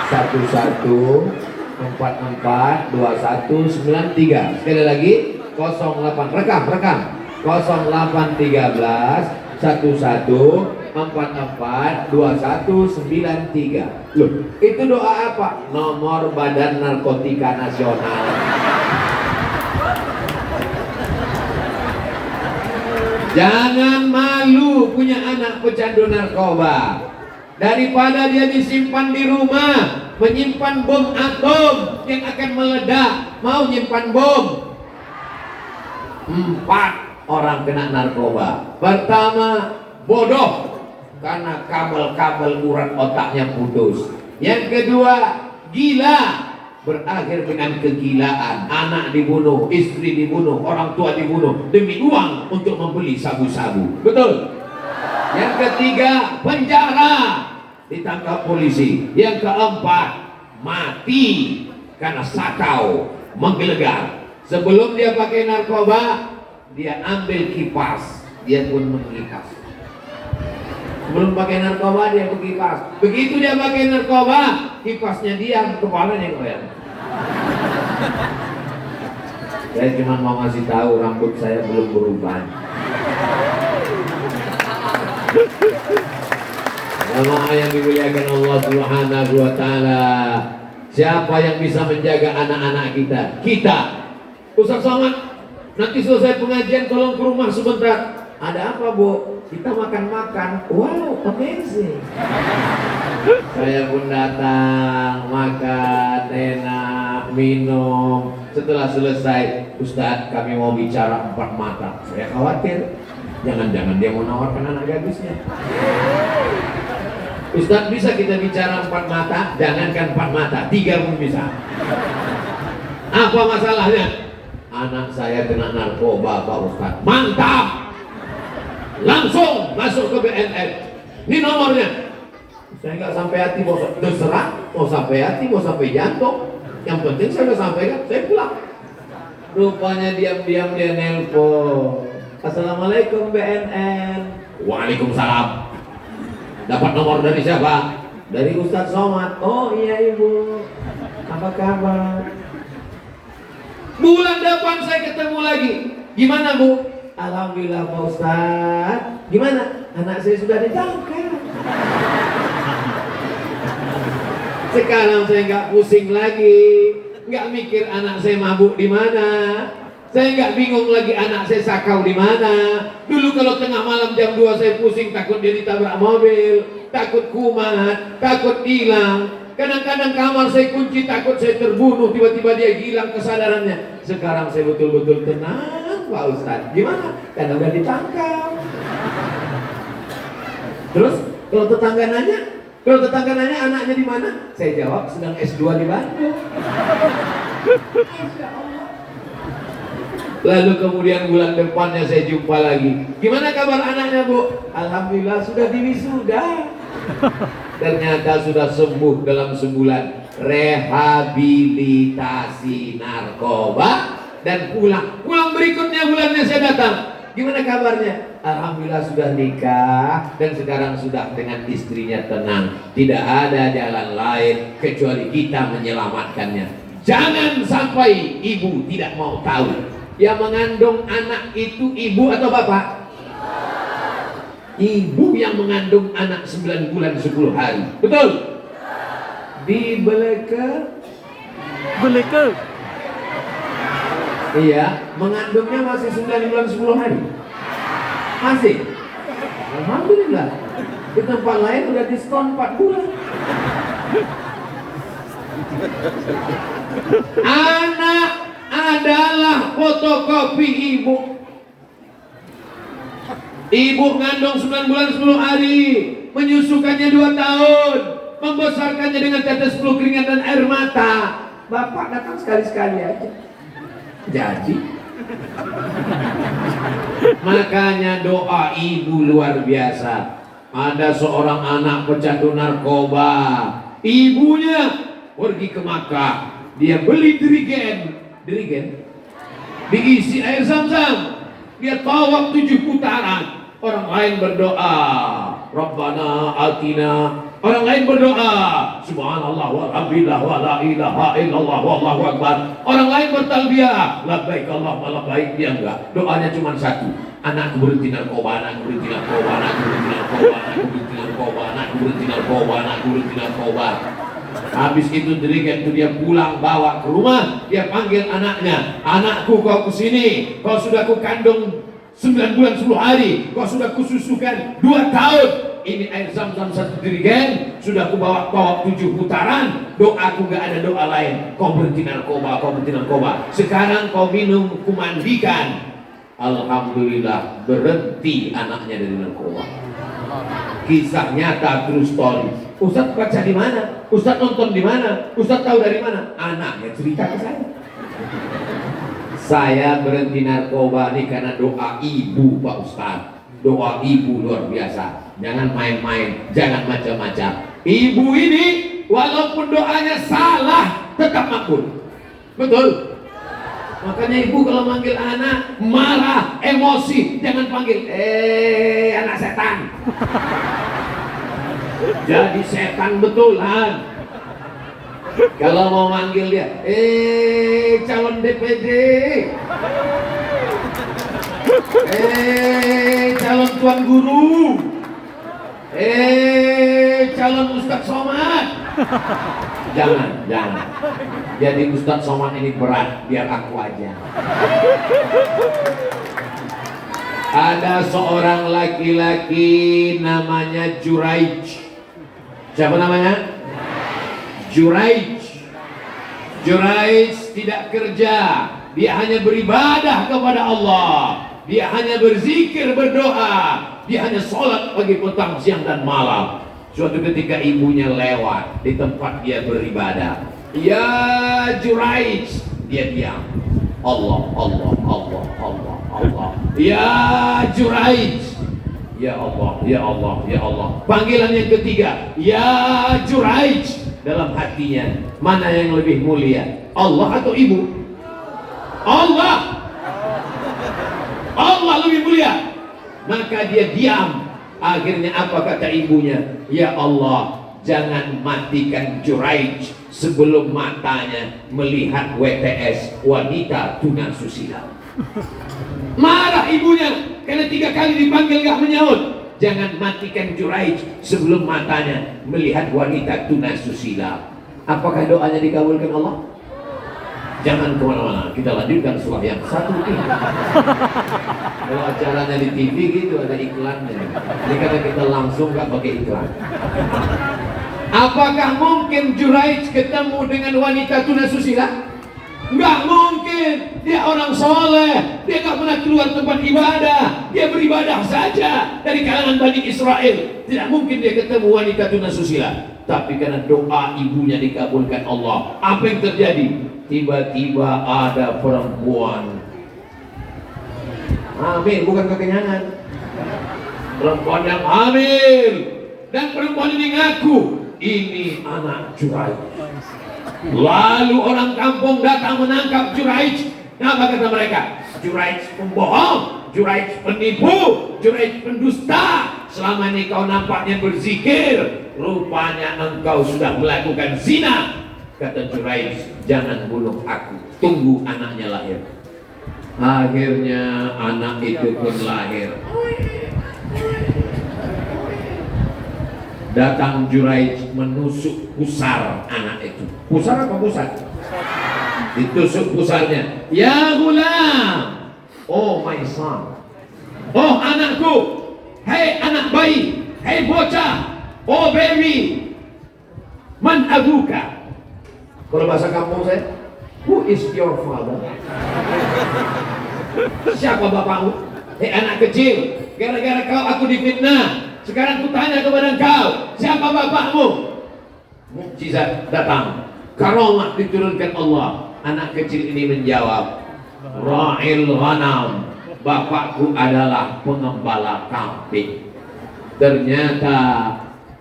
11 44 21 93. Sekali lagi 08. Rekam 0813 11 44 21 93. Loh, itu doa apa? Nomor Badan Narkotika Nasional. Jangan malu punya anak pecandu narkoba. Daripada dia disimpan di rumah, menyimpan bom atom yang akan meledak. Mau nyimpan bom? 4 orang kena narkoba. Pertama, bodoh karena kabel-kabel urat otaknya putus. Yang kedua, gila, berakhir dengan kegilaan. Anak dibunuh, istri dibunuh, orang tua dibunuh demi uang untuk membeli sabu-sabu. Betul? Yang ketiga, penjara. ditangkap polisi. Yang keempat, mati karena sakau menggelegar. Sebelum dia pakai narkoba, dia ambil kipas, dia pun mengipas. Sebelum pakai narkoba dia berkipas. Begitu dia pakai narkoba, kipasnya diam, kepalanya goyang. Saya cuma mau ngasih tahu rambut saya belum berubah. Jamaah yang dimuliakan Allah Subhanahu wa taala. Siapa yang bisa menjaga anak-anak kita? Kita. Ustaz Somad, nanti selesai pengajian tolong ke rumah sebentar. Ada apa, Bu? Kita makan-makan. Wow, amazing. Saya pun datang, makan, enak, minum. Setelah selesai, Ustaz, kami mau bicara 4 mata. Saya khawatir, jangan-jangan dia mau nawarkan anak gadisnya. Ustaz, bisa kita bicara 4 mata? Jangankan 4 mata, 3 pun bisa. Apa masalahnya? Anak saya kena narkoba, Pak Ustaz. Mantap! Langsung masuk ke BNN. Ini nomornya. Saya nggak sampai hati, mau terserah, mau sampai hati, mau sampai jantung. Yang penting saya udah sampaikan, saya pulang. Rupanya diam-diam dia nelpon. Assalamualaikum BNN. Waalaikumsalam. Dapat nomor dari siapa? Dari Ustaz Somad. Oh iya Ibu. Apa kabar? Bulan depan saya ketemu lagi. Gimana Bu? Alhamdulillah Pak Ustaz. Gimana? Anak saya sudah ditangkap. Sekarang saya nggak pusing lagi, nggak mikir anak saya mabuk di mana. Saya nggak bingung lagi anak saya sakau di mana. Dulu kalau tengah malam jam 2 saya pusing, takut dia ditabrak mobil, takut kumat, takut hilang. Kadang-kadang kamar saya kunci, takut saya terbunuh, tiba-tiba dia hilang kesadarannya. Sekarang saya betul-betul tenang, Pak Ustaz. Gimana? Karena udah ditangkap. Terus kalau tetangga nanya anaknya di mana? Saya jawab sedang S2 di Bandung. Lalu kemudian bulan depannya saya jumpa lagi. Gimana kabar anaknya Bu? Alhamdulillah sudah diwisuda. Ternyata sudah sembuh dalam sebulan. Rehabilitasi narkoba dan pulang. Pulang berikutnya bulannya saya datang. Gimana kabarnya? Alhamdulillah sudah nikah dan sekarang sudah dengan istrinya tenang. Tidak ada jalan lain kecuali kita menyelamatkannya. Jangan sampai ibu tidak mau tahu. Yang mengandung anak itu ibu atau bapak? Ibu yang mengandung anak 9 bulan 10 hari. Betul? Di beleka? Iya, mengandungnya masih 9 bulan 10 hari. Masih? Alhamdulillah. Di tempat lain udah diskon 4 bulan. Anak adalah fotokopi ibu. Ibu ngandung 9 bulan 10 hari, menyusukannya 2 tahun, membesarkannya dengan tetes peluh keringat dan air mata. Bapak datang sekali-sekali aja. Jadi makanya doa ibu luar biasa. Ada seorang anak pecandu narkoba, ibunya pergi ke Makkah, dia beli dirigen, diisi air zam-zam, dia tawaf 7 putaran. Orang lain berdoa, Rabbana atina. Orang lain berdoa, Subhanallah walhamdulillah wa la ilaha illallah wallahu akbar. Orang lain bertalbiyah, labbaik Allahumma labbaik. Dia enggak, doanya cuma satu. Anakku berhenti narkoba, anakku berhenti narkoba, anakku berhenti narkoba, anakku berhenti narkoba, anakku berhenti narkoba, anakku berhenti narkoba. Habis itu dirigen itu dia pulang bawa ke rumah, dia panggil anaknya, anakku kau kesini, kau sudah ku kandung 9 bulan 10 hari, kau sudah kususukan 2 tahun. Ini air zam-zam 1 dirigen, sudah ku bawa 7 putaran. Doaku gak ada doa lain. Kau berhenti narkoba, kau berhenti narkoba. Sekarang kau minum, ku mandikan. Alhamdulillah berhenti anaknya dari narkoba. Kisah nyata, true story. Ustaz baca di mana? Ustaz nonton di mana? Ustaz tahu dari mana? Anaknya cerita ke saya. Saya berhenti narkoba ini karena doa ibu, Pak Ustaz. Doa ibu luar biasa. Jangan main-main, jangan macam-macam. Ibu ini walaupun doanya salah tetap makbul. Betul? Makanya ibu kalau manggil anak marah, emosi, jangan panggil anak setan. Jadi setan betulan. Kalau mau manggil dia calon DPD, calon tuan guru, calon Ustadz Somad. Jangan. Jadi Ustadz Somad ini berat, biar aku aja. Ada seorang laki-laki namanya Juraij. Siapa namanya? Juraij. Juraij tidak kerja, dia hanya beribadah kepada Allah. Dia hanya berzikir, berdoa. Dia hanya sholat pagi, petang, siang dan malam. Suatu ketika ibunya lewat di tempat dia beribadah. Ya Juraij, dia diam. Allah. Ya Juraij, ya Allah. Panggilan yang ketiga, ya Juraij. Dalam hatinya, mana yang lebih mulia, Allah atau ibu? Allah lebih mulia. Maka dia diam. Akhirnya apa kata ibunya? Ya Allah, jangan matikan Juraij sebelum matanya melihat WTS, wanita tunasusila. Marah ibunya karena 3 kali dipanggil gak menyaut. Jangan matikan Juraij sebelum matanya melihat wanita tunasusila. Apakah doanya dikabulkan Allah? Jangan kemana-mana, kita lanjutkan setelah yang satu ini. Kalau acaranya di TV gitu ada iklannya. Ini karena kita langsung gak pakai iklan. Apakah mungkin Juraij ketemu dengan wanita tunasusila? Nggak mungkin. Dia orang soleh, dia nggak pernah keluar tempat ibadah, dia beribadah saja dari kalangan Bani Israel. Tidak mungkin dia ketemu wanita tunasusila. Tapi karena doa ibunya dikabulkan Allah, apa yang terjadi? Tiba-tiba ada perempuan hamil, bukan kekenyangan, perempuan yang hamil, dan perempuan ini ngaku ini anak Juraij. Lalu orang kampung datang menangkap Juraij. Apa kata mereka? Juraij pembohong, Juraij penipu, Juraij pendusta. Selama ini kau nampaknya berzikir, rupanya engkau sudah melakukan zina. Kata Juraij, jangan bunuh aku, tunggu anaknya lahir. Akhirnya anak itu pun lahir. Datang Juraij menusuk pusar anak itu. Pusar apa pusat? Ditusuk pusarnya. Ya gulam, oh my son, oh anakku, hei anak bayi, hei bocah, oh baby, man abuka. Kalau bahasa kampung saya, who is your father? Siapa bapakmu? Hei anak kecil, gara-gara kau aku difitnah. Sekarang ku tanya kepada engkau, siapa bapakmu? Mukjizat datang, karamah diturunkan Allah. Anak kecil ini menjawab, Ra'il ghanam, bapakku adalah pengembala kambing. Ternyata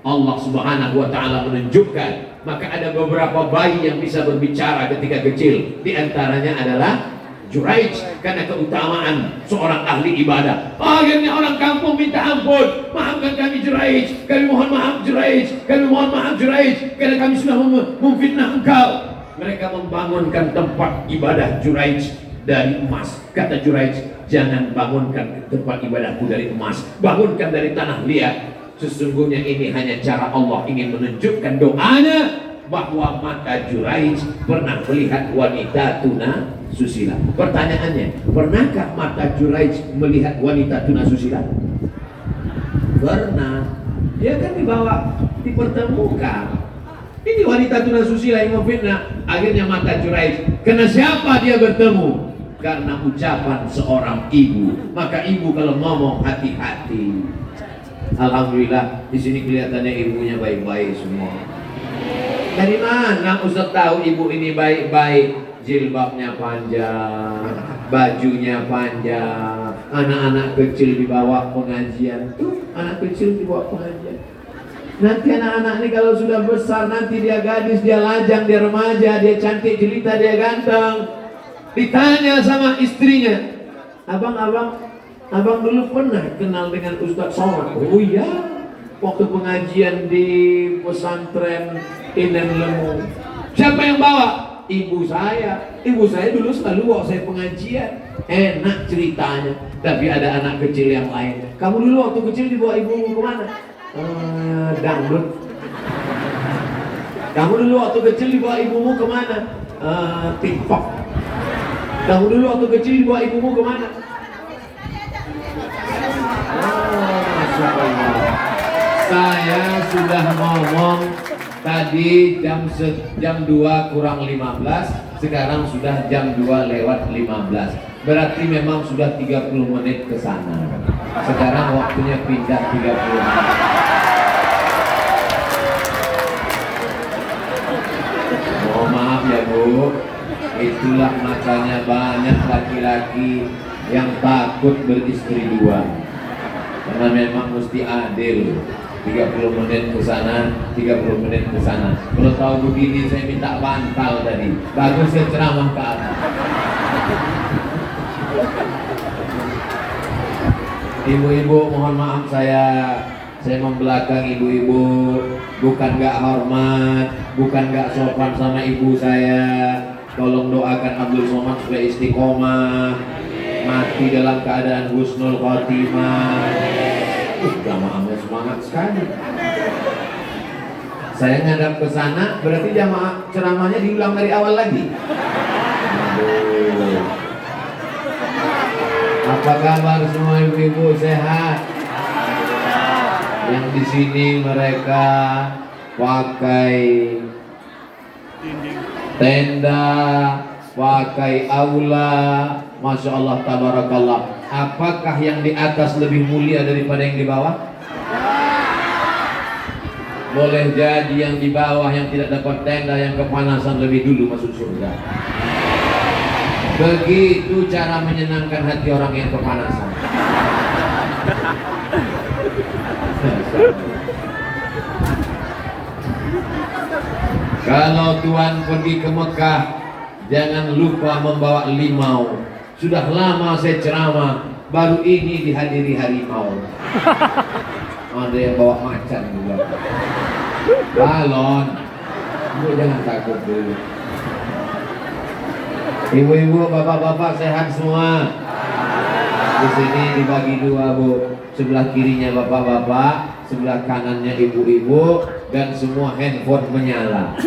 Allah Subhanahu wa ta'ala menunjukkan, maka ada beberapa bayi yang bisa berbicara ketika kecil. Di antaranya adalah Juraij, karena keutamaan seorang ahli ibadah. Akhirnya orang kampung minta ampun, maafkan kami Juraij, kami mohon maaf Juraij, kami mohon maaf Juraij, karena kami sudah memfitnah engkau. Mereka membangunkan tempat ibadah Juraij dari emas. Kata Juraij, jangan bangunkan tempat ibadahku dari emas, bangunkan dari tanah liat. Sesungguhnya ini hanya cara Allah ingin menunjukkan doanya, bahwa mata Juraij pernah melihat wanita tunasusila. Pertanyaannya, pernahkah mata Juraij melihat wanita tunasusila? Pernah. Dia kan dibawa, dipertemukan. Ini wanita tunasusila yang memfitnah. Akhirnya mata Juraij, karena siapa dia bertemu? Karena ucapan seorang ibu. Maka ibu kalau ngomong hati-hati. Alhamdulillah di sini kelihatannya ibunya baik-baik semua. Dari mana Ustaz tahu ibu ini baik-baik? Jilbabnya panjang, bajunya panjang, anak-anak kecil dibawa pengajian. Tuh, anak kecil dibawa pengajian. Nanti anak-anak ini kalau sudah besar, nanti dia gadis, dia lajang, dia remaja, dia cantik jelita, dia ganteng. Ditanya sama istrinya, abang dulu pernah kenal dengan Ustadz Somad? Oh iya, waktu pengajian di pesantren Inen Lemu. Siapa yang bawa? Ibu saya. Ibu saya dulu selalu bawa saya pengajian. Enak ceritanya. Tapi ada anak kecil yang lain. Kamu dulu waktu kecil dibawa ibumu kemana? Dangdut. Kamu dulu waktu kecil dibawa ibumu kemana? TikTok. Kamu dulu waktu kecil dibawa ibumu kemana? Masya Allah. Saya sudah ngomong tadi jam 2 kurang 15, sekarang sudah jam 2 lewat 15. Berarti memang sudah 30 menit ke sana. Sekarang waktunya pindah 30 menit. Oh maaf ya Bu, itulah makanya banyak laki-laki yang takut beristri dua. Karena memang mesti adil. 30 menit ke sana, 30 menit ke sana. Kalau tahu begini saya minta bantal tadi. Bagus saya ceramah ke atas. Ibu-ibu mohon maaf saya membelakang ibu-ibu. Bukan gak hormat, bukan gak sopan sama ibu saya. Tolong doakan Abdul Somad supaya istiqomah, mati dalam keadaan husnul khotimah. Jamaahnya semangat sekali. Saya ngadap ke sana, berarti jamaah ceramahnya diulang dari awal lagi. Aduh. Apa kabar semua ibu-ibu, sehat? Yang di sini mereka pakai tenda, pakai aula, Masya Allah, tabarakallah. Apakah yang di atas lebih mulia daripada yang di bawah? Boleh jadi yang di bawah yang tidak dapat tenda, yang kepanasan lebih dulu masuk surga. Begitu cara menyenangkan hati orang yang kepanasan. Kalau Tuhan pergi ke Mekah, jangan lupa membawa limau. Sudah lama saya ceramah, baru ini dihadiri harimau. Ada yang bawa macan juga. Balon. Ibu jangan takut dulu. Ibu-ibu, bapak-bapak sehat semua. Di sini dibagi dua Bu. Sebelah kirinya bapak-bapak, sebelah kanannya ibu-ibu, dan semua handphone menyala.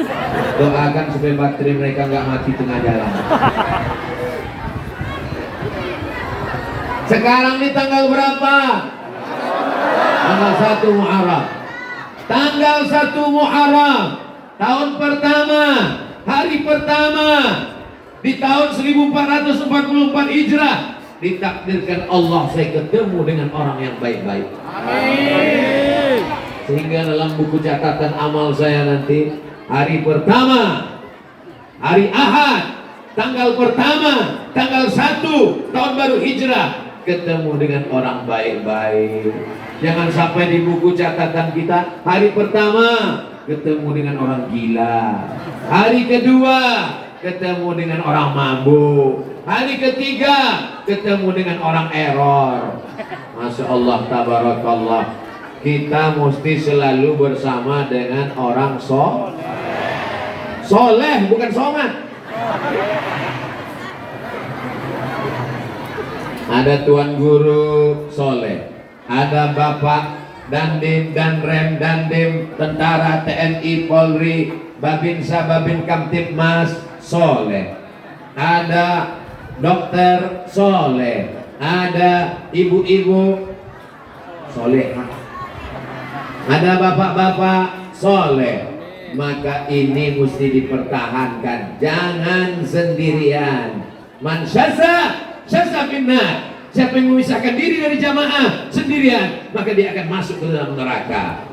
Doakan supaya baterai mereka nggak mati tengah jalan. Sekarang ini tanggal berapa? Tanggal 1 Muharram. Tanggal 1 Muharram, tahun pertama, hari pertama di tahun 1444 Hijrah, ditakdirkan Allah saya ketemu dengan orang yang baik-baik. Amin. Sehingga dalam buku catatan amal saya nanti, hari pertama, hari Ahad, tanggal pertama, tanggal 1 tahun baru Hijrah, ketemu dengan orang baik-baik. Jangan sampai di buku catatan kita, hari pertama ketemu dengan orang gila, hari kedua ketemu dengan orang mabuk, hari ketiga ketemu dengan orang error. Masya Allah, tabarakallah. Kita mesti selalu bersama dengan orang soleh, bukan somat. Ada tuan guru soleh, ada bapak dandim, danrem, dandim, tentara, TNI, Polri, Babinsa, Babin Kamtibmas soleh, ada dokter soleh, ada ibu-ibu solehah, ada bapak-bapak soleh. Maka ini mesti dipertahankan, jangan sendirian. Man syasa finnar. Siapa yang memisahkan diri dari jamaah sendirian, maka dia akan masuk ke dalam neraka.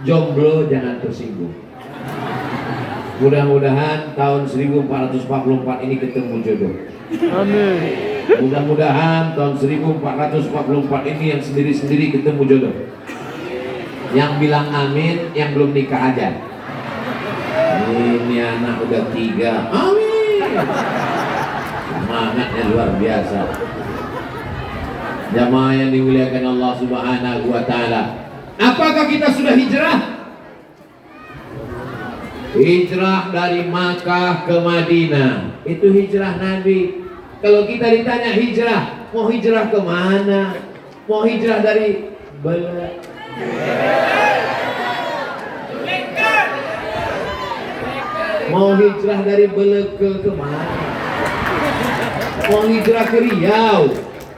Jomblo jangan tersinggung. Mudah-mudahan tahun 1444 ini ketemu jodoh. Amin. Mudah-mudahan tahun 1444 ini yang sendiri-sendiri ketemu jodoh. Yang bilang amin, yang belum nikah aja. Ini anak udah 3. Amin. Semangatnya luar biasa. Jamaah yang dimuliakan Allah Subhanahu wa taala. Apakah kita sudah hijrah? Hijrah dari Makkah ke Madinah. Itu hijrah Nabi. Kalau kita ditanya hijrah, mau hijrah ke mana? Mau hijrah dari mau hijrah dari Beleke ke mana? Mau hijrah ke Riau?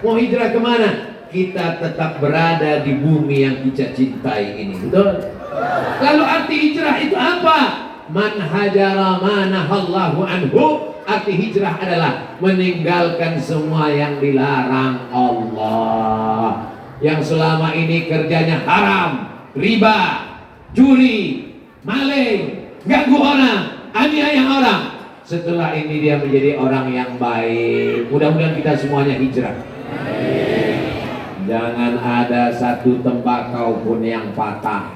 Mau hijrah ke mana? Kita tetap berada di bumi yang kita cintai ini. Betul? Lalu arti hijrah itu apa? Man hajara ma nahallahu anhu. Arti hijrah adalah meninggalkan semua yang dilarang Allah. Yang selama ini kerjanya haram, riba, juri, maling, ganggu orang, aniaya orang. Setelah ini dia menjadi orang yang baik. Mudah-mudahan kita semuanya hijrah. Jangan ada satu tembakau pun yang patah.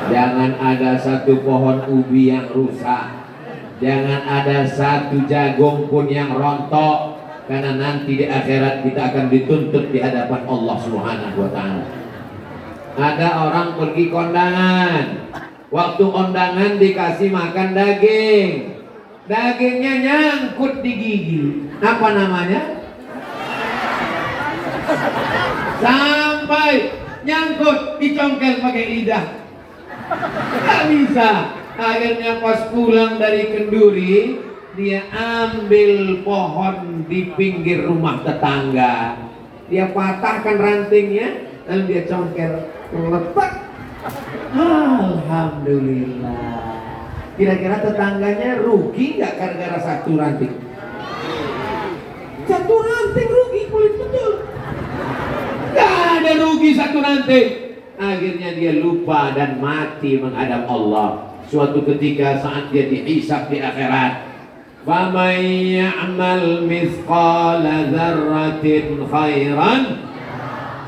Jangan ada satu pohon ubi yang rusak. Jangan ada satu jagung pun yang rontok. Karena nanti di akhirat kita akan dituntut di hadapan Allah Subhanahu wa taala. Ada orang pergi kondangan. Waktu kondangan dikasih makan daging. Dagingnya nyangkut di gigi. Apa namanya? Sampai nyangkut dicongkel pakai lidah. Gak bisa. Akhirnya pas pulang dari kenduri, dia ambil pohon di pinggir rumah tetangga. Dia patahkan rantingnya, lalu dia congkel, letak. Alhamdulillah. Kira-kira tetangganya rugi nggak gara-gara satu ranting? Satu ranting rugi, kulit betul. Gak ada rugi satu ranting. Akhirnya dia lupa dan mati menghadap Allah. Suatu ketika saat dia dihisab di akhirat, فَمَنْ يَعْمَلْ مِثْقَالَ ذَرَّةٍ خَيْرًا,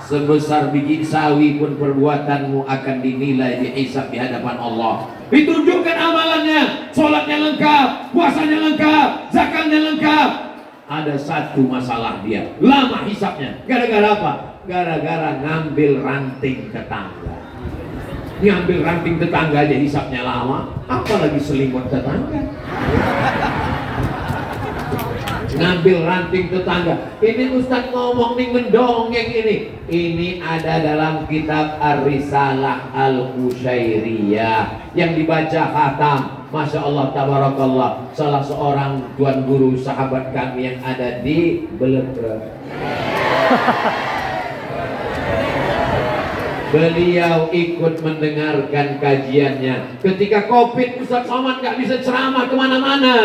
sebesar biji sawi pun perbuatanmu akan dinilai dihisab di hadapan Allah. Ditunjukkan amalannya, sholatnya lengkap, puasanya lengkap, zakatnya lengkap. Ada satu masalah dia, lama hisabnya. Gara-gara apa? Gara-gara ngambil ranting tetangga. Ngambil ranting tetangga aja hisabnya lama, apalagi selimut tetangga. Ngambil ranting tetangga. Ini Ustaz ngomong nih, mendongeng ini. Ini ada dalam kitab Ar-Risalah Al-Qushairiyah yang dibaca khatam. Masya Allah, tabarakallah. Salah seorang tuan guru sahabat kami yang ada di Beleke. Beliau ikut mendengarkan kajiannya. Ketika Covid, Ustaz Somad gak bisa ceramah kemana-mana,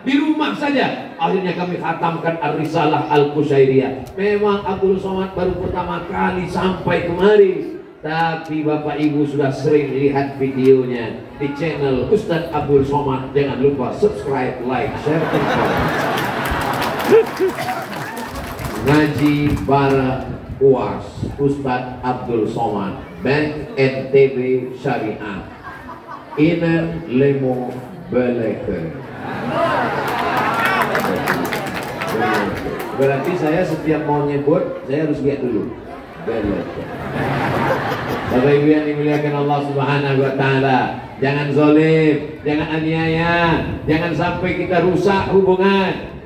di rumah saja. Akhirnya kami khatamkan Ar-Risalah Al-Qushairiyah. Memang Abdul Somad baru pertama kali sampai kemari, tapi Bapak Ibu sudah sering lihat videonya di channel Ustaz Abdul Somad. Jangan lupa subscribe, like, share, dan komen. Ngaji bara UAS Ustaz Abdul Somad, Bank NTB Syariah, Inen Lemo Beleke. Berarti saya setiap mau nyebut, saya harus lihat dulu Beleke. Bapak Ibu yang dimuliakan Allah Subhanahu wa taala, jangan zalim, jangan aniaya, jangan sampai kita rusak hubungan.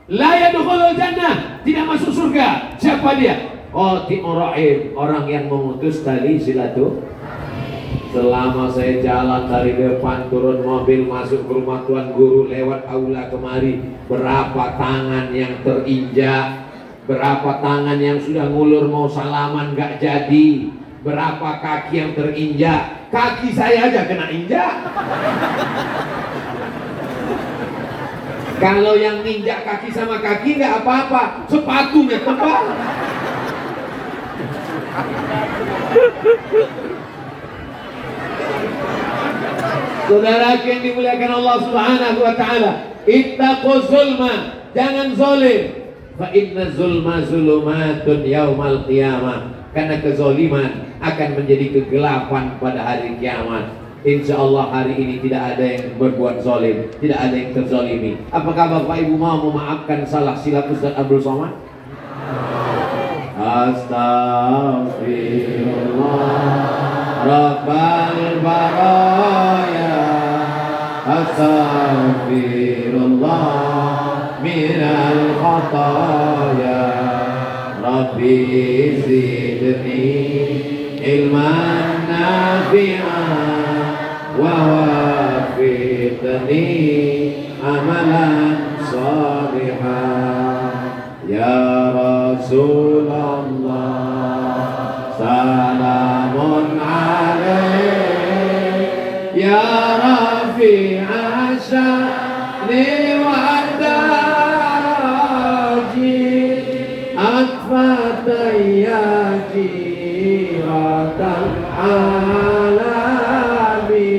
La yadkhulul jannah, tidak masuk surga. Siapa dia? Qati'ur rahim, orang yang memutus tali silaturahmi. Selama saya jalan dari depan, turun mobil, masuk ke rumah tuan guru, lewat aula kemari, berapa tangan yang terinjak, berapa tangan yang sudah ngulur mau salaman gak jadi, berapa kaki yang terinjak. Kaki saya aja kena injak. Kalau yang ninjak kaki sama kaki nggak apa-apa, sepatunya tebal. Saudara yang dimuliakan Allah Subhanahu wa taala, ittaqu zulma, jangan zalim. Fa inna zulma zulumatun yaumal qiyamah. karena kezoliman akan menjadi kegelapan pada hari kiamat. Insya Allah hari ini tidak ada yang berbuat zalim, tidak ada yang terzalimi. Apakah Bapak Ibu mau memaafkan salah silap Ustaz Abdul Somad? Astaghfirullah Rabbal baraya, astaghfirullah minal khataya, Rabbi zidni ilman nafi'an wa wafiqni amalan salihan. Ya Rasulullah salamun alaik, ya Rafi'a sya'ni wa daraji, atfataya jiratan alami,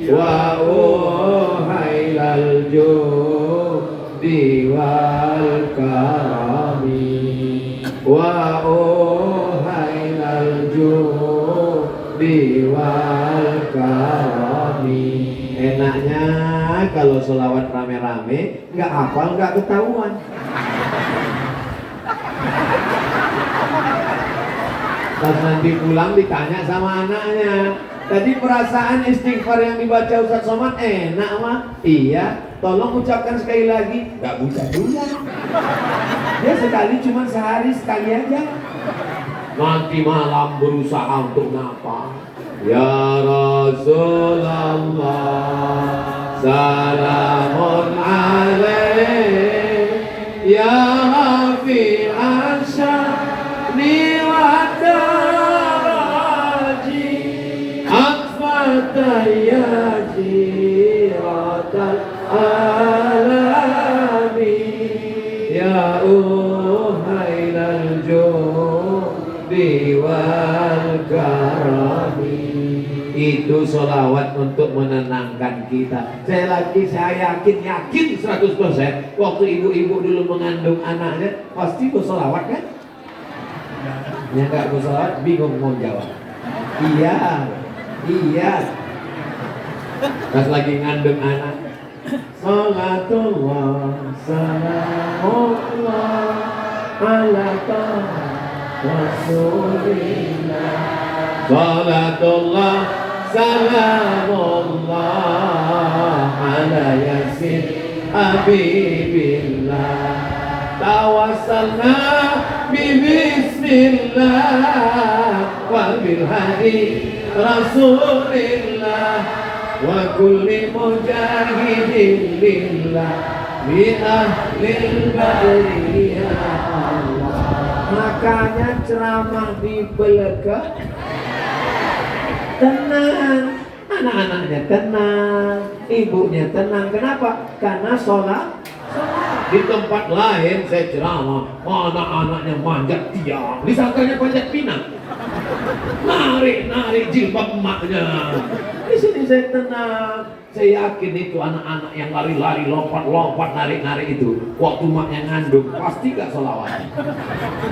wa uhailal judi wal karami, wa uhailal judi wal karami. Enaknya kalau selawat rame-rame, nggak hafal, nggak ketahuan. Pas nanti pulang ditanya sama anaknya, tadi perasaan istighfar yang dibaca Ustaz Somad enak mah? Iya, tolong ucapkan sekali lagi. Nggak bisa juga. Dia sekali cuma sehari sekali aja. Nanti malam berusaha untuk ngapa? Ya Rasulullah salamun alaik, ya Rafi'a sya'ni wa daraji, atfataya jiratan alami, ya uhailal judi wal karami. Itu sholawat untuk menenangkan kita. Saya yakin 100% waktu ibu-ibu dulu mengandung anaknya pasti bersolawat kan? Yang nggak bersolawat bingung mau jawab. Iya. Pas lagi ngandung anak, Salatullah salamullah ala Rasulillah, Salatullah salamullah ala yasin habibillah, tawassalna bismillah wa bil hadi rasulillah wa kulli mujahidin lillah bi ahlil bariyah. Makanya ceramah di Belega tenang, anak-anaknya tenang, ibunya tenang. Kenapa? Karena sholat. Di tempat lain saya ceramah, anak-anaknya manjat tiang, disangkanya panjat pinang, narik jilbab emaknya. Di sini saya tenang. Saya yakin itu anak-anak yang lari-lari, lompat-lompat, narik-narik itu waktu maknya ngandung pasti gak sholawat.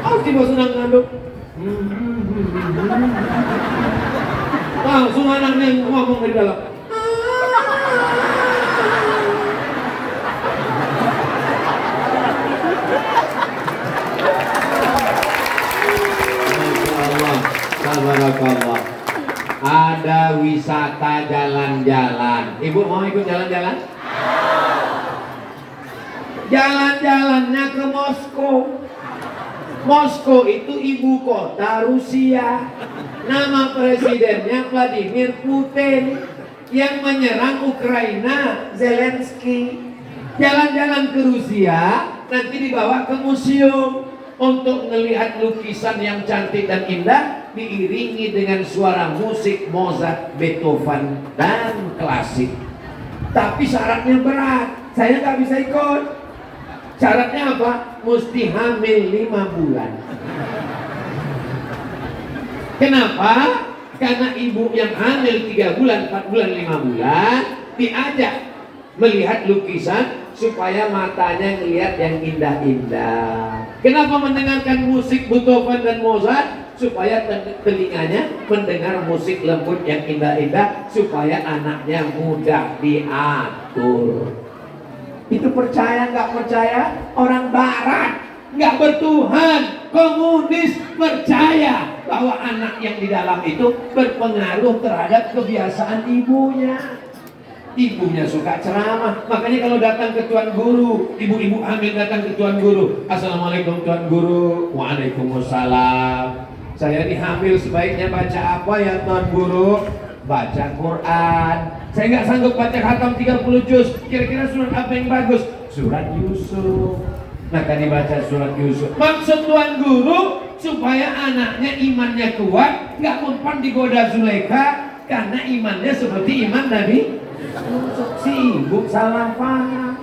Pasti pas senang ngandung. Langsung anaknya ngomong di dalam. Tabarakallah. Ada wisata jalan-jalan. Ibu mau ikut jalan-jalan? Jalan-jalannya ke Moskow. Moskow itu ibu kota Rusia. Nama presidennya Vladimir Putin. Yang menyerang Ukraina Zelensky. Jalan-jalan ke Rusia, nanti dibawa ke museum untuk melihat lukisan yang cantik dan indah, diiringi dengan suara musik Mozart, Beethoven, dan klasik. Tapi syaratnya berat, saya nggak bisa ikut. Syaratnya apa? Mesti hamil 5 bulan. Kenapa? Karena ibu yang hamil 3 bulan, 4 bulan, 5 bulan diajak melihat lukisan supaya matanya ngelihat yang indah-indah. Kenapa mendengarkan musik Beethoven dan Mozart? supaya telinganya mendengar musik lembut yang indah-indah, supaya anaknya mudah diatur. Itu percaya nggak percaya? Orang Barat nggak bertuhan, komunis percaya bahwa anak yang di dalam itu berpengaruh terhadap kebiasaan ibunya. Ibunya suka ceramah, makanya kalau datang ke tuan guru, ibu-ibu hamil datang ke tuan guru, assalamualaikum tuan guru, waalaikumsalam. Saya ini hamil, sebaiknya baca apa ya tuan guru? Baca Quran. Saya nggak sanggup baca khatam 30 juz. Kira-kira surat apa yang bagus? Surat Yusuf. Maka dibaca surat Yusuf. Maksud tuan guru supaya anaknya imannya kuat, nggak mempan digoda Zulaikha, karena imannya seperti iman Nabi Yusuf. Sibuk salah paham.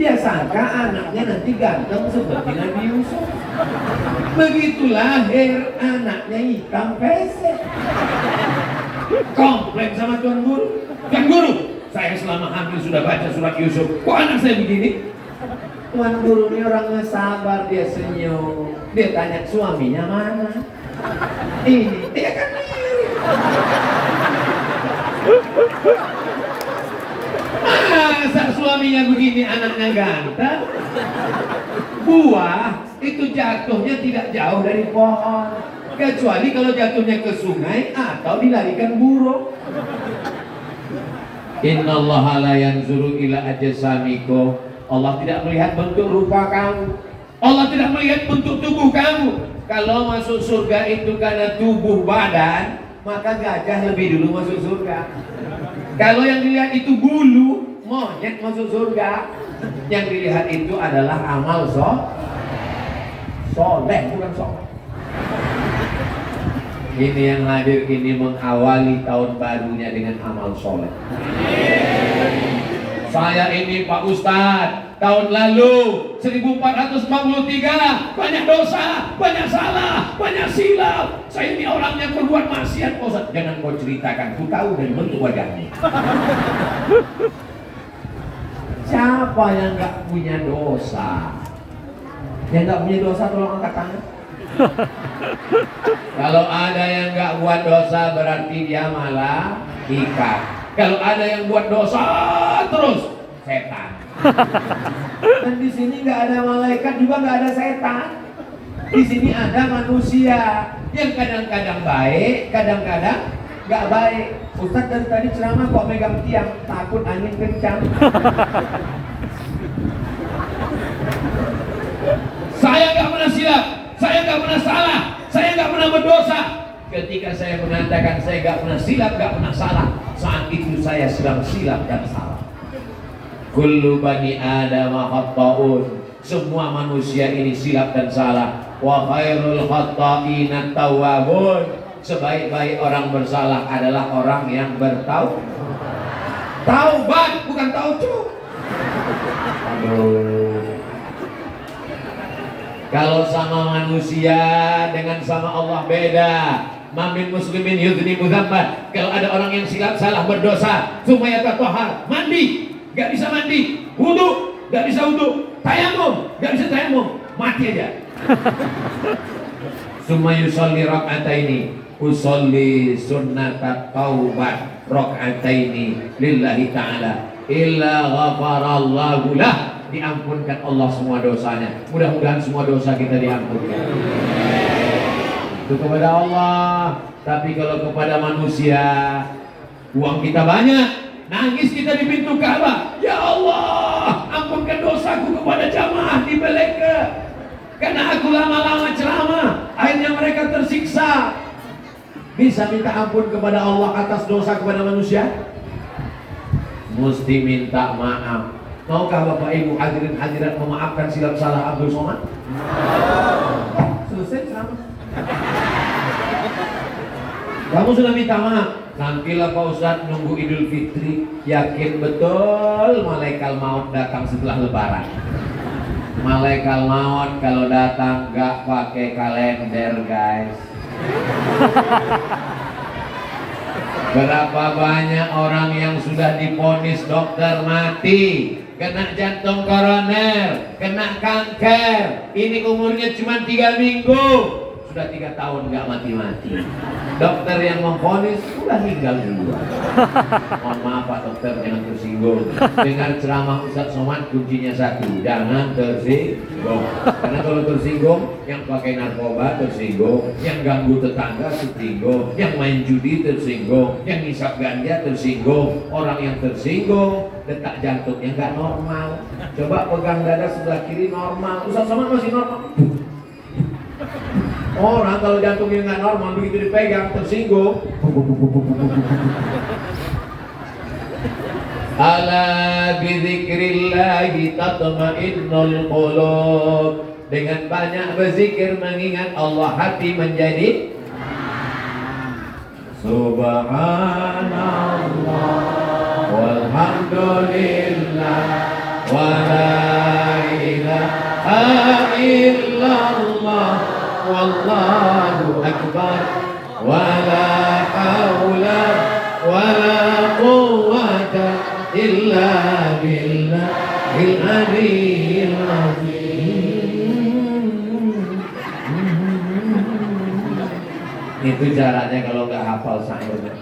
Dia sangka anaknya nanti ganteng seperti Nabi Yusuf. Begitu lahir anaknya hitam pesek. Komplain sama tuan guru. Tuan guru, saya selama hamil sudah baca surat Yusuf, kok anak saya begini? Tuan guru ini orangnya sabar, dia senyum. Dia tanya suaminya mana? Ini, dia kan mirip. Masa suaminya begini, anaknya ganteng? Buah itu jatuhnya tidak jauh dari pohon, kecuali kalau jatuhnya ke sungai atau dilarikan burung. Innallaha la yanzuru ila ajsamikum. Allah tidak melihat bentuk rupa kamu. Allah tidak melihat bentuk tubuh kamu. Kalau masuk surga itu karena tubuh badan, maka gajah lebih dulu masuk surga. Kalau yang dilihat itu bulu, monyet masuk surga. Yang dilihat itu adalah amal soleh, bukan soleh. Ini yang hadir ini mengawali tahun barunya dengan amal soleh. Saya ini Pak Ustadz, tahun lalu 1443 banyak dosa, banyak salah, banyak silap. Saya ini orangnya berbuat maksiat. Pak Ustadz, jangan kau ceritakan, ku tahu dari bentuk wajahnya. Siapa yang nggak punya dosa? Yang nggak punya dosa tolong angkat tangan. Kalau ada yang nggak buat dosa berarti dia malah ikat. Kalau ada yang buat dosa terus, setan. Dan di sini nggak ada malaikat juga nggak ada setan. Di sini ada manusia yang kadang-kadang baik, kadang-kadang nggak baik. Ustadz dari tadi ceramah kok megang tiang, takut angin kencang. Saya nggak pernah silap, saya nggak pernah salah, saya nggak pernah berdosa. Ketika saya mengatakan saya nggak pernah silap, nggak pernah salah, saat itu saya sedang silap dan salah. Kullu bani Adam khata'un. Semua manusia ini silap dan salah. Wa khairul khata'ina tawwabun. Sebaik-baik orang bersalah adalah orang yang bertaubat. Taubat bukan taucuk. Aduh. Kalau sama manusia dengan sama Allah beda. Mamin muslimin yudhnibu dzamban. Kalau ada orang yang silap salah berdosa, sumaya tatahhar, mandi, gak bisa mandi, wudu, gak bisa wudu, tayamum, gak bisa tayamum, mati aja. Summa yusalli rak'ataini, usolli sunnatat taubat rak'ataini lillahi ta'ala illa ghafarallahu lah. Diampunkan Allah semua dosanya. Mudah-mudahan semua dosa kita diampunkan. Itu kepada Allah. Tapi kalau kepada manusia, uang kita banyak, nangis kita di pintu Ka'bah, ya Allah, ampunkan dosaku kepada jamaah di Beleka, karena aku lama-lama ceramah, akhirnya mereka tersiksa. Bisa minta ampun kepada Allah atas dosa kepada manusia? Mesti minta maaf. Maukah Bapak Ibu hadirin hadirat memaafkan silap salah Abdul Somad? Selesai ceramah. Kamu sudah minta maaf. Nantilah Pak Ustadz nunggu Idul Fitri. Yakin betul malaikat maut datang setelah Lebaran. Malaikat maut kalau datang gak pakai kalender guys. Berapa banyak orang yang sudah divonis dokter mati, kena jantung koroner, kena kanker. Ini umurnya cuma 3 minggu. sudah 3 tahun nggak mati-mati. Dokter yang memvonis sudah meninggal duluan. Mohon maaf Pak Dokter, jangan tersinggung. Dengar ceramah Ustaz Somad kuncinya satu, jangan tersinggung. Karena kalau tersinggung, yang pakai narkoba tersinggung, yang ganggu tetangga tersinggung, yang main judi tersinggung, yang ngisap ganja tersinggung. Orang yang tersinggung, detak jantungnya nggak normal. Coba pegang dada sebelah kiri normal, Ustaz Somad masih normal. Orang kalau jantungnya nggak normal, begitu dipegang tersinggung. Ala bidzikrillahi tatma'innul qulub. Dengan banyak berzikir mengingat Allah, hati menjadi subhanallah walhamdulillah wa la ilaha illallah wallahu akbar wa la haula wa la quwwata illa billahil aliyyil azim. Itu caranya kalau nggak hafal syairnya.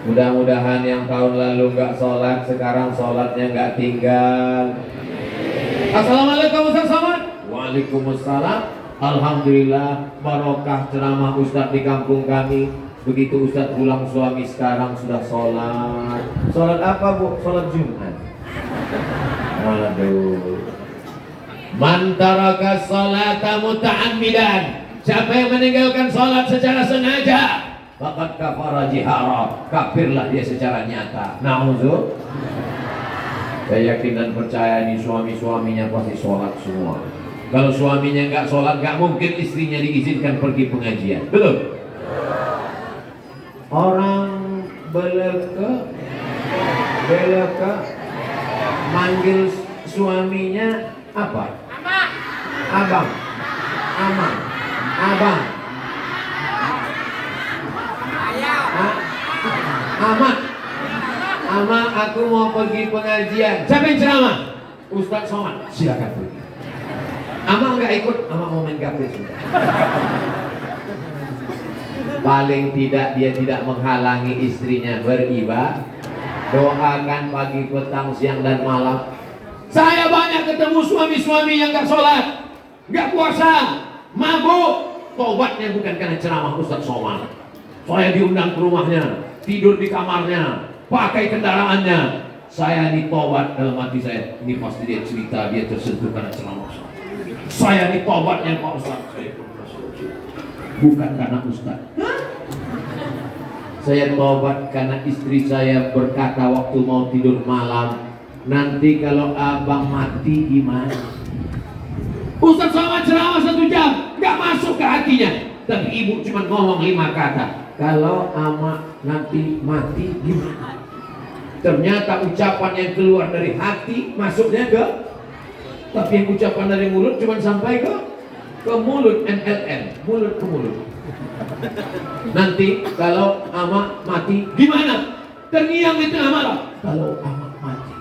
Mudah-mudahan yang tahun lalu nggak sholat, sekarang sholatnya nggak tinggal. Assalamualaikum Ustaz Somad. Waalaikumsalam. Alhamdulillah, barokah ceramah Ustaz di kampung kami. Begitu Ustaz pulang, suami sekarang sudah sholat. Sholat apa Bu? Sholat Jumat. Aduh. Man taraka sholata muta'ammidan. Siapa yang meninggalkan sholat secara sengaja, faqad kafara jihara. Kafirlah dia secara nyata. Na'udzu. Saya yakin dan percaya ini suami-suaminya pasti sholat semua. Kalau suaminya nggak sholat, nggak mungkin istrinya diizinkan pergi pengajian. Betul? Orang beleka manggil suaminya apa? Abang. Amang. Abang. Amak. Ama, aku mau pergi pengajian. Siapa yang ceramah? Ustaz Somad. Silakan pergi. Ama nggak ikut, Ama mau main gaple sudah. Paling tidak dia tidak menghalangi istrinya beribadah. Doakan pagi, petang, siang dan malam. Saya banyak ketemu suami-suami yang nggak sholat, nggak puasa, mabuk. Tobatnya bukan karena ceramah Ustaz Somad. Saya diundang ke rumahnya, tidur di kamarnya, pakai kendaraannya. Saya ini tobat dalam hati saya. Ini pasti dia cerita, dia tersentuh karena ceramah Ustaz. Saya ini tobatnya Pak Ustaz. Bukan karena Ustaz. Saya tobat karena istri saya berkata waktu mau tidur malam, nanti kalau abang mati gimana? Ustaz Somad ceramah 1 jam, nggak masuk ke hatinya. Tapi ibu cuma ngomong 5 kata. Kalau ama nanti mati gimana? Ternyata ucapan yang keluar dari hati masuknya ke, tapi yang ucapan dari mulut cuma sampai ke mulut, MLM, mulut ke mulut. Nanti kalau ama mati gimana? Terngiang di tengah malam. Kalau ama mati.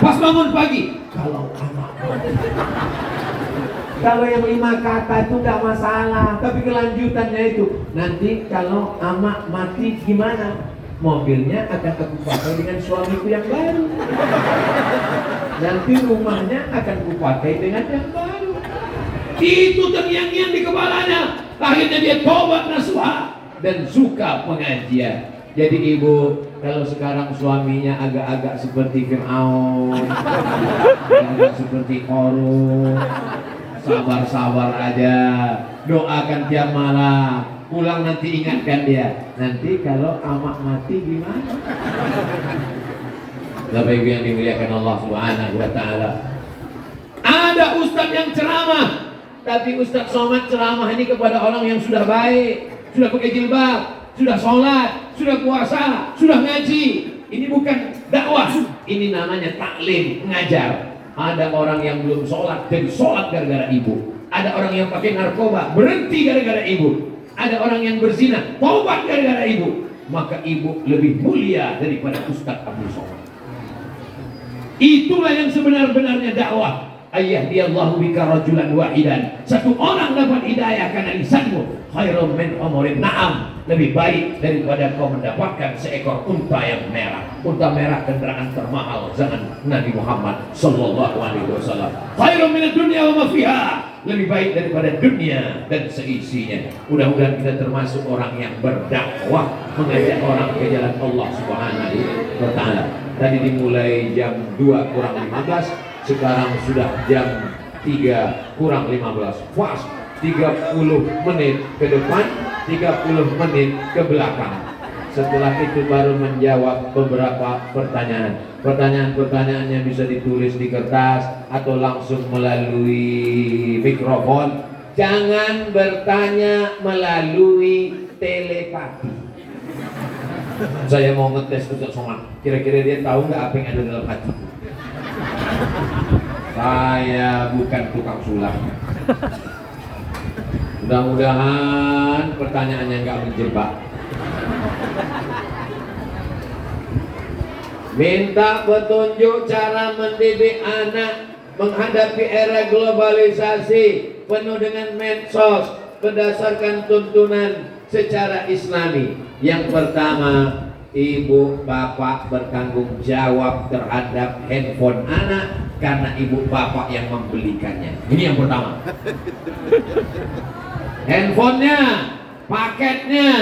Pas bangun pagi. Kalau ama mati. Kalau yang 5 kata itu nggak masalah, tapi kelanjutannya itu nanti kalau ama mati gimana? Mobilnya akan aku pakai dengan suamiku yang baru. Nanti rumahnya akan kupakai dengan yang baru. Itu terngiang-ngiang di kepalanya. Akhirnya dia tobat nasuha dan suka pengajian. Jadi ibu, kalau sekarang suaminya agak-agak seperti Fir'aun, agak seperti Qarun, sabar-sabar aja, doakan tiap malam. Pulang nanti ingatkan dia, nanti kalau amak mati gimana? Bapak Ibu yang dimuliakan Allah Subhanahu wa Ta'ala, ada ustadz yang ceramah, tapi Ustaz Somad ceramah ini kepada orang yang sudah baik, sudah pakai jilbab, sudah sholat, sudah puasa, sudah ngaji. Ini bukan dakwah, ini namanya taklim, ngajar. Ada orang yang belum sholat jadi sholat gara-gara ibu. Ada orang yang pakai narkoba berhenti gara-gara ibu. Ada orang yang berzina taubat gara-gara ibu. Maka ibu lebih mulia daripada Ustaz Abdul Somad. Itulah yang sebenar-benarnya dakwah. ayyahdiyallahu bika rajulan wahidan. Satu orang dapat hidayah karena lisanmu, khairum min umurin na'am, lebih baik daripada kau mendapatkan seekor unta yang merah. Unta merah kendaraan termahal zaman Nabi Muhammad sallallahu alaihi wasallam. Khairum minad dunya wa ma fiha, lebih baik daripada dunia dan seisinya. Mudah-mudahan kita termasuk orang yang berdakwah, mengajak orang ke jalan Allah Subhanahu wa taala. Tadi dimulai jam 2 kurang 15, sekarang sudah jam 3 kurang 15. Pas 30 menit ke depan, 30 menit ke belakang. Setelah itu baru menjawab beberapa pertanyaan. Pertanyaan-pertanyaannya bisa ditulis di kertas atau langsung melalui mikrofon. Jangan bertanya melalui telepati. Saya mau ngetes Ustaz Somad, kira-kira dia tahu nggak apa yang ada dalam hati. Saya bukan tukang sulap. Mudah-mudahan pertanyaannya nggak menjebak. Minta petunjuk cara mendidik anak menghadapi era globalisasi penuh dengan medsos berdasarkan tuntunan secara Islami. Yang pertama, ibu bapak bertanggung jawab terhadap handphone anak karena ibu bapak yang membelikannya. Ini yang pertama. Handphonenya, paketnya,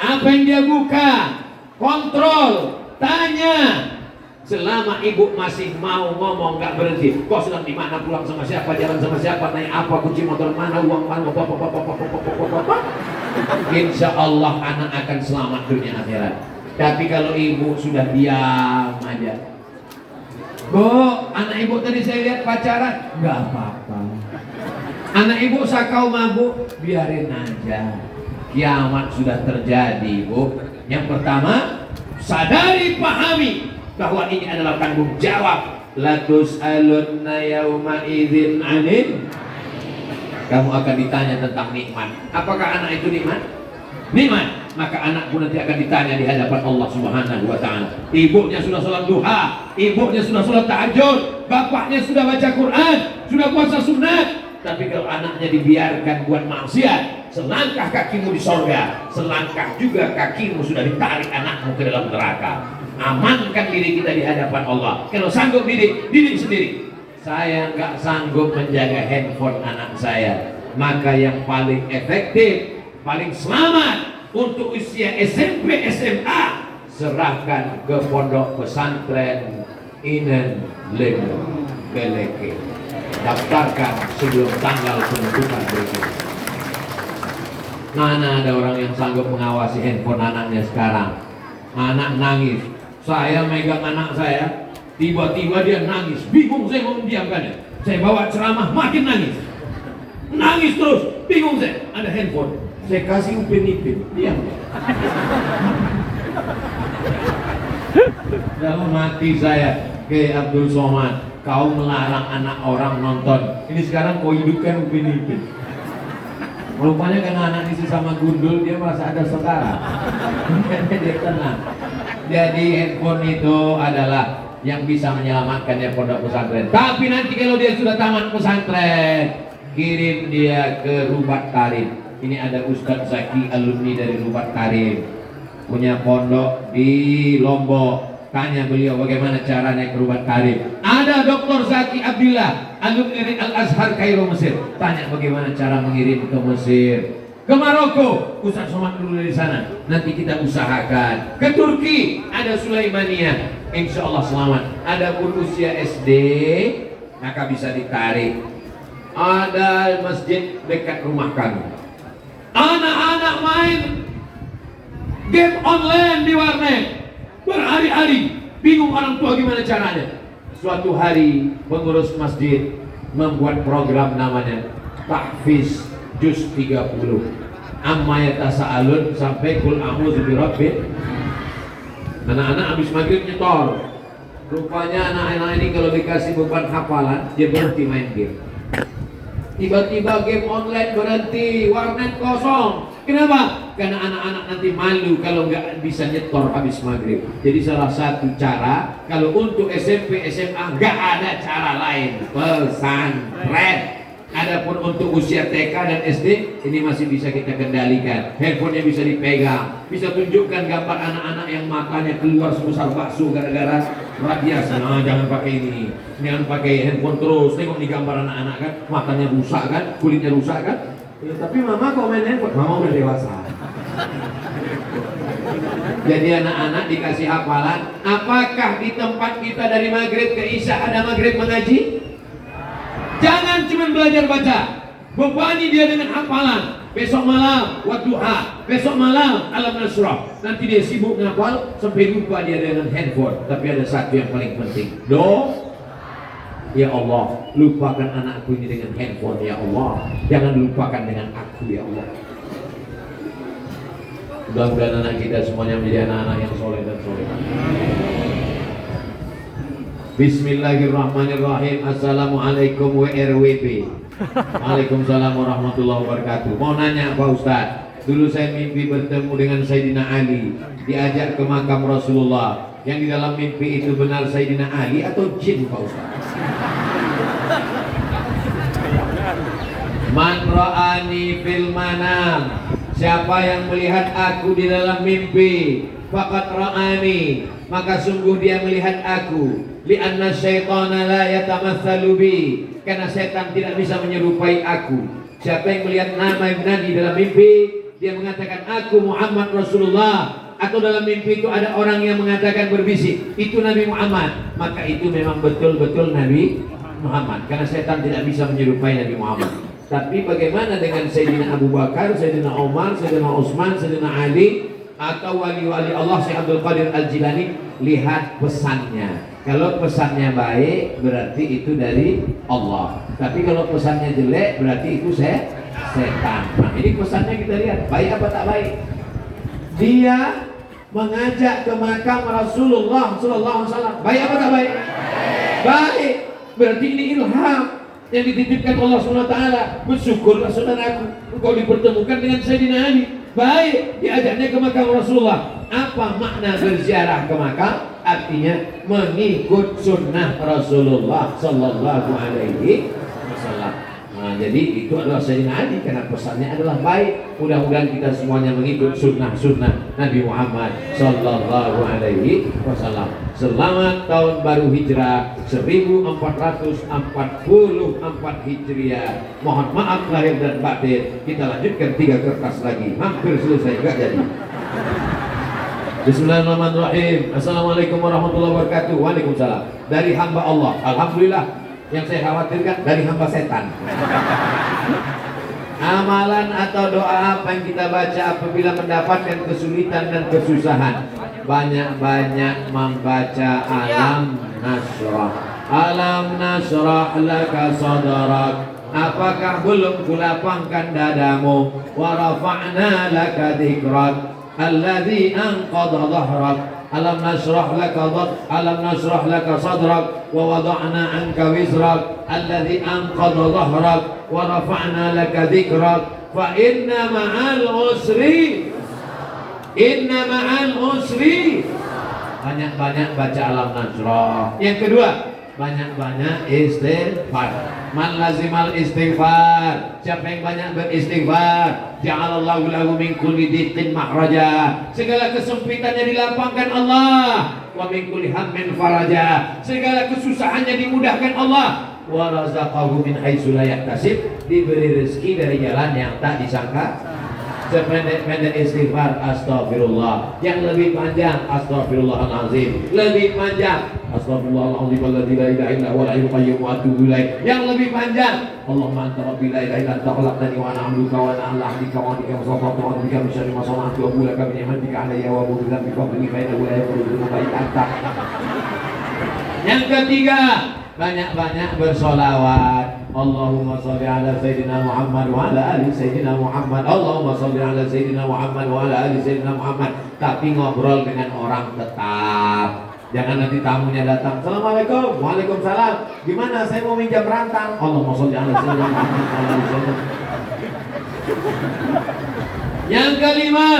apa yang dia buka, kontrol, tanya. Selama ibu masih mau ngomong nggak berhenti, kau sedang di mana, pulang sama siapa, jalan sama siapa, naik apa, kunci motor mana, uang mana, insya Allah anak akan selamat dunia akhirat. Tapi kalau ibu sudah diam aja, Bu, anak ibu tadi saya lihat pacaran, nggak apa-apa. Anak ibu sakau mabuk, biarin aja. Kiamat sudah terjadi, Bu. Yang pertama, sadari, pahami bahwa ini adalah tanggung jawab. La tus'alunna yauma idzin 'anil. Kamu akan ditanya tentang nikmat. Apakah anak itu nikmat? Nikmat. Maka anak pun nanti akan ditanya di hadapan Allah Subhanahu wa taala. Ibunya sudah sholat duha, ibunya sudah sholat tahajud, bapaknya sudah baca Quran, sudah puasa sunat. Tapi kalau anaknya dibiarkan buat maksiat, selangkah kakimu di sorga, selangkah juga kakimu sudah ditarik anakmu ke dalam neraka. Amankan diri kita di hadapan Allah. Kalau sanggup didik, didik sendiri. Saya nggak sanggup menjaga handphone anak saya, maka yang paling efektif, paling selamat untuk usia SMP SMA, serahkan ke pondok pesantren Inen Lemu Beleke. Daftarkan sebelum tanggal penentuan berikut. Mana ada orang yang sanggup mengawasi handphone anaknya sekarang? Anak nangis, saya megang anak saya, tiba-tiba dia nangis, bingung saya mau mendiamkannya. Saya bawa ceramah, makin nangis, nangis terus, bingung saya. Ada handphone, saya kasih upin-ipin, diam. Dalam hati saya, ke Abdul Somad, kau melarang anak orang nonton. Ini sekarang kau hidupkan Upin Ipin. Rupanya karena anak ini sama gundul, dia merasa ada saudara. Dia tenang. Jadi handphone itu adalah yang bisa menyelamatkannya pondok pesantren. Tapi nanti kalau dia sudah tamat pesantren, kirim dia ke Rubat Karim. Ini ada Ustadz Zaki, alumni dari Rubat Karim, punya pondok di Lombok. Tanya beliau bagaimana cara naik ke Rubat Karim. Ada Dr. Zaki Abdillah, alumni dari Al-Azhar Kairo Mesir. Tanya bagaimana cara mengirim ke Mesir. Ke Maroko, Ustaz Somad dulu dari sana. Nanti kita usahakan. Ke Turki, ada Sulaimaniyah. Insya Allah selamat. Ada pun usia SD, maka bisa ditarik. Ada masjid dekat rumah kami. Anak-anak main game online di warnet berhari-hari, bingung orang tua gimana caranya. Suatu hari pengurus masjid membuat program namanya Tahfiz Juz 30, Amma yatasa'alun sampai Qul a'udzu birabbil. Anak-anak habis maghrib nyetor. Rupanya anak-anak ini kalau dikasih beban hafalan, dia berhenti main game. Tiba-tiba game online berhenti, warnet kosong. Kenapa? karena anak-anak nanti malu kalau nggak bisa nyetor habis maghrib. Jadi salah satu cara kalau untuk SMP SMA nggak ada cara lain, pesantren. Adapun untuk usia TK dan SD ini masih bisa kita kendalikan. Handphonenya bisa dipegang, bisa tunjukkan gambar anak-anak yang matanya keluar sebesar bakso gara-gara radiasi. Nah, jangan pakai ini, jangan pakai handphone terus. Tengok nih gambar anak-anak kan, matanya rusak kan, kulitnya rusak kan. Ya, tapi mama kok main handphone? Mama udah dewasa. Jadi anak-anak dikasih hafalan. Apakah di tempat kita dari maghrib ke isya ada maghrib mengaji? Jangan cuma belajar baca, bebani dia dengan hafalan. Besok malam wadduha, besok malam alam nasrah. Nanti dia sibuk ngapal sampai lupa dia dengan handphone. Tapi ada satu yang paling penting, ya Allah, lupakan anakku ini dengan handphone ya Allah. Jangan lupakan dengan aku ya Allah. Mudah-mudahan anak kita semuanya menjadi anak-anak yang soleh dan solehah. Bismillahirrahmanirrahim. Assalamualaikum WRWB. Waalaikumsalam warahmatullahi wabarakatuh. Mau nanya Pak Ustadz, dulu saya mimpi bertemu dengan Sayyidina Ali, diajak ke makam Rasulullah. Yang di dalam mimpi itu benar Sayyidina Ali atau jin Pak Ustadz? Man ra'ani fil manam, siapa yang melihat aku di dalam mimpi, faqad ra'ani, maka sungguh dia melihat aku. Li'anna syaitana la yatamatsalu bi, karena setan tidak bisa menyerupai aku. Siapa yang melihat nama Nabi dalam mimpi, dia mengatakan aku Muhammad Rasulullah, atau dalam mimpi itu ada orang yang mengatakan berbisik itu Nabi Muhammad, maka itu memang betul-betul Nabi Muhammad, karena setan tidak bisa menyerupai Nabi Muhammad. Tapi bagaimana dengan Sayyidina Abu Bakar, Sayyidina Umar, Sayyidina Utsman, Sayyidina Ali, atau wali-wali Allah Syekh Abdul Qadir Al-Jilani? Lihat pesannya. Kalau pesannya baik berarti itu dari Allah. Tapi kalau pesannya jelek berarti itu setan. Nah, ini pesannya kita lihat baik apa tak baik. Dia mengajak ke makam Rasulullah Sallallahu Alaihi Wasallam. Baik apa tak baik? Baik. Berarti ini ilham yang dititipkan Allah SWT. Bersyukurlah saudaraku, engkau dipertemukan dengan Sayyidina Ali. Baik, diajaknya ke makam Rasulullah. Apa makna berziarah ke makam? Artinya mengikut sunnah Rasulullah Sallallahu Alaihi Wasallam. Nah, jadi itu adalah Sayyidina Ali karena pesannya adalah baik. Mudah-mudahan kita semuanya mengikut sunnah Nabi Muhammad Sallallahu Alaihi Wasallam. Selamat tahun baru Hijrah 1444 Hijriah. Mohon maaf lahir dan batin. Kita lanjutkan 3 kertas lagi. Hampir selesai, enggak jadi. Bismillahirrahmanirrahim. Assalamualaikum warahmatullahi wabarakatuh. Waalaikumsalam. Dari hamba Allah. Alhamdulillah. Yang saya khawatirkan dari hamba setan. Amalan atau doa apa yang kita baca apabila mendapatkan kesulitan dan kesusahan? Banyak-banyak membaca alam nasrah. Alam nasrah laka sadrak. Apakah belum kulapangkan dadamu? Wa rafa'na laka dzikrak alladzi anqadha dhahrak. Alam nasrah laka sadrak wa wada'na anka wizrak alladzi anqadha dhahrak wa rafa'na laka dzikrak fa inna ma'al usri banyak-banyak baca alam nasrah. Yang kedua, banyak-banyak istighfar. Man lazimal istighfar, siapa yang banyak beristighfar, ja'alallahu lahu min kulli dhiqin makhraja, segala kesempitannya dilapangkan Allah, wa min kulli hammin faraja, segala kesusahannya dimudahkan Allah, wa razaqahu min haitsu la yahtasib, diberi rezeki dari jalan yang tak disangka. Sependek-pendek istighfar astagfirullah, yang lebih panjang astagfirullahalazim, lebih panjang astagfirullahalazim alladzi la ilaha illa huwal hayyul qayyum wa atubu ilaih, yang lebih panjang Allahumma anta rabbi la ilaha illa anta khalaqtani wa ana 'abduka wa ana 'ala ahdika wa ahdika wa safatu wa bika min syarri ma sana'tu wa laka bi ni'matika 'alayya wa bi dzambika fa innahu la yaghfiru dzunuba illa anta. Yang ketiga, banyak-banyak bersolawat. Allahumma salli ala Sayyidina Muhammad wa ala ali Sayyidina Muhammad. Allahumma salli ala Sayyidina Muhammad wa ala ali Sayyidina Muhammad. Tapi ngobrol dengan orang tetap. Jangan nanti tamunya datang, Assalamualaikum, Waalaikumsalam, gimana saya mau minjam rantang. Allahumma salli ala Sayyidina Muhammad wa ala ali Sayyidina. Yang kelima,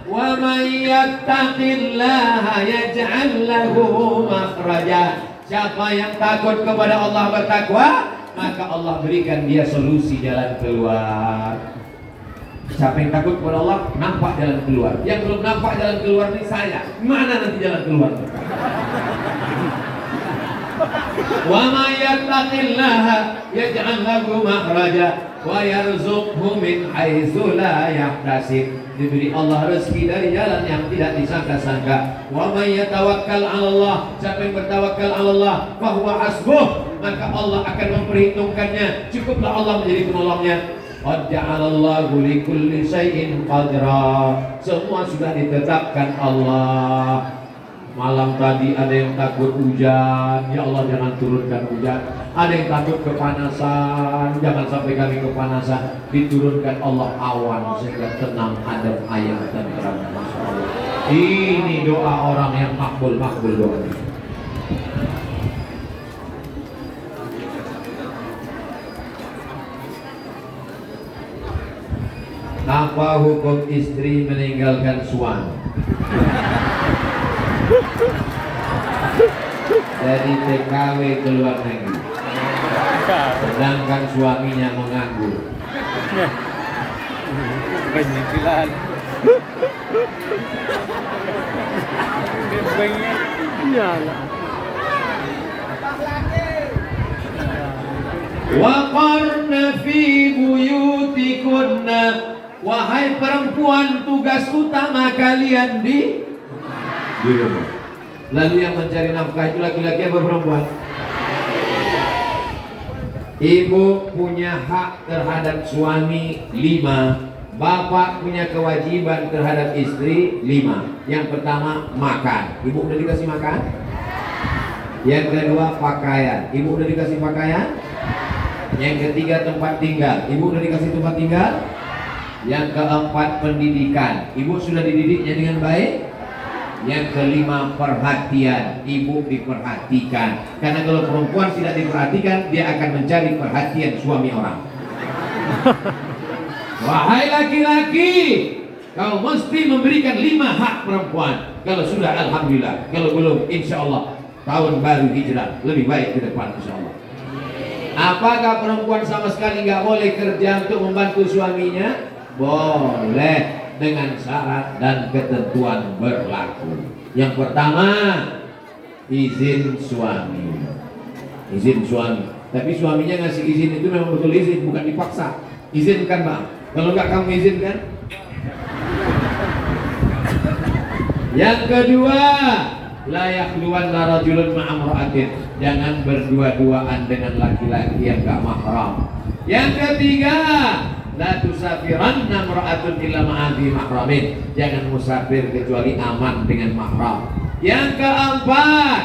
wa may yattaqillaha yaj'al lahu makhraja. Siapa yang takut kepada Allah bertakwa, maka Allah berikan dia solusi jalan keluar. Siapa yang takut kepada Allah, nampak jalan keluar. Yang belum nampak jalan keluar ini saya. Mana nanti jalan keluar? Wa may yattaqillaha yaj'al lahu makhraja wa yarzuqhu min haitsu la yahtasib. Diberi Allah rezeki dari jalan yang tidak disangka-sangka. Wa may yatawakkal 'ala Allah, siapa yang bertawakal 'ala Allah, fa huwa hasbuh, maka Allah akan memperhitungkannya. Cukuplah Allah menjadi penolongnya. Qad ja'alallahu likulli syai'in qadra. Semua sudah ditetapkan Allah. Malam tadi ada yang takut hujan, ya Allah jangan turunkan hujan. Ada yang takut kepanasan, jangan sampai kami kepanasan. Diturunkan Allah awan sehingga tenang, adem, ayem, tenteram. Masya Allah. Ini doa orang yang makbul doa. Apa hukum istri meninggalkan suami? Jadi TKW ke luar negeri, sedangkan suaminya menganggur. Penyikilan. Iyalah. Wa qarna fi buyutikunna. Wahai perempuan, tugas utama kalian di rumah. Lalu yang mencari nafkah itu laki-laki apa perempuan? Ibu punya hak terhadap suami 5. Bapak punya kewajiban terhadap istri 5. Yang pertama makan. Ibu udah dikasih makan? Yang kedua pakaian. Ibu udah dikasih pakaian? Yang ketiga tempat tinggal. Ibu udah dikasih tempat tinggal? Yang keempat pendidikan. Ibu sudah dididiknya dengan baik? Yang kelima perhatian. Ibu diperhatikan. Karena kalau perempuan tidak diperhatikan, dia akan mencari perhatian suami orang. Wahai laki-laki, kau mesti memberikan 5 hak perempuan. Kalau sudah alhamdulillah, kalau belum insya Allah tahun baru hijrah lebih baik ke depan insya Allah. Apakah perempuan sama sekali nggak boleh kerja untuk membantu suaminya? Boleh, dengan syarat dan ketentuan berlaku. Yang pertama, izin suami. Izin suami. Tapi suaminya ngasih izin itu memang betul izin, bukan dipaksa. Izinkan Bang. Kalau enggak kamu izinkan. Yang kedua, la yakhluwanna rajulun ma'amra'atin. Jangan berdua-duaan dengan laki-laki yang enggak mahram. Yang ketiga, la tusafiranna imra'atun illa ma'adhi mahramin. Jangan musafir kecuali aman dengan mahram. Yang keempat,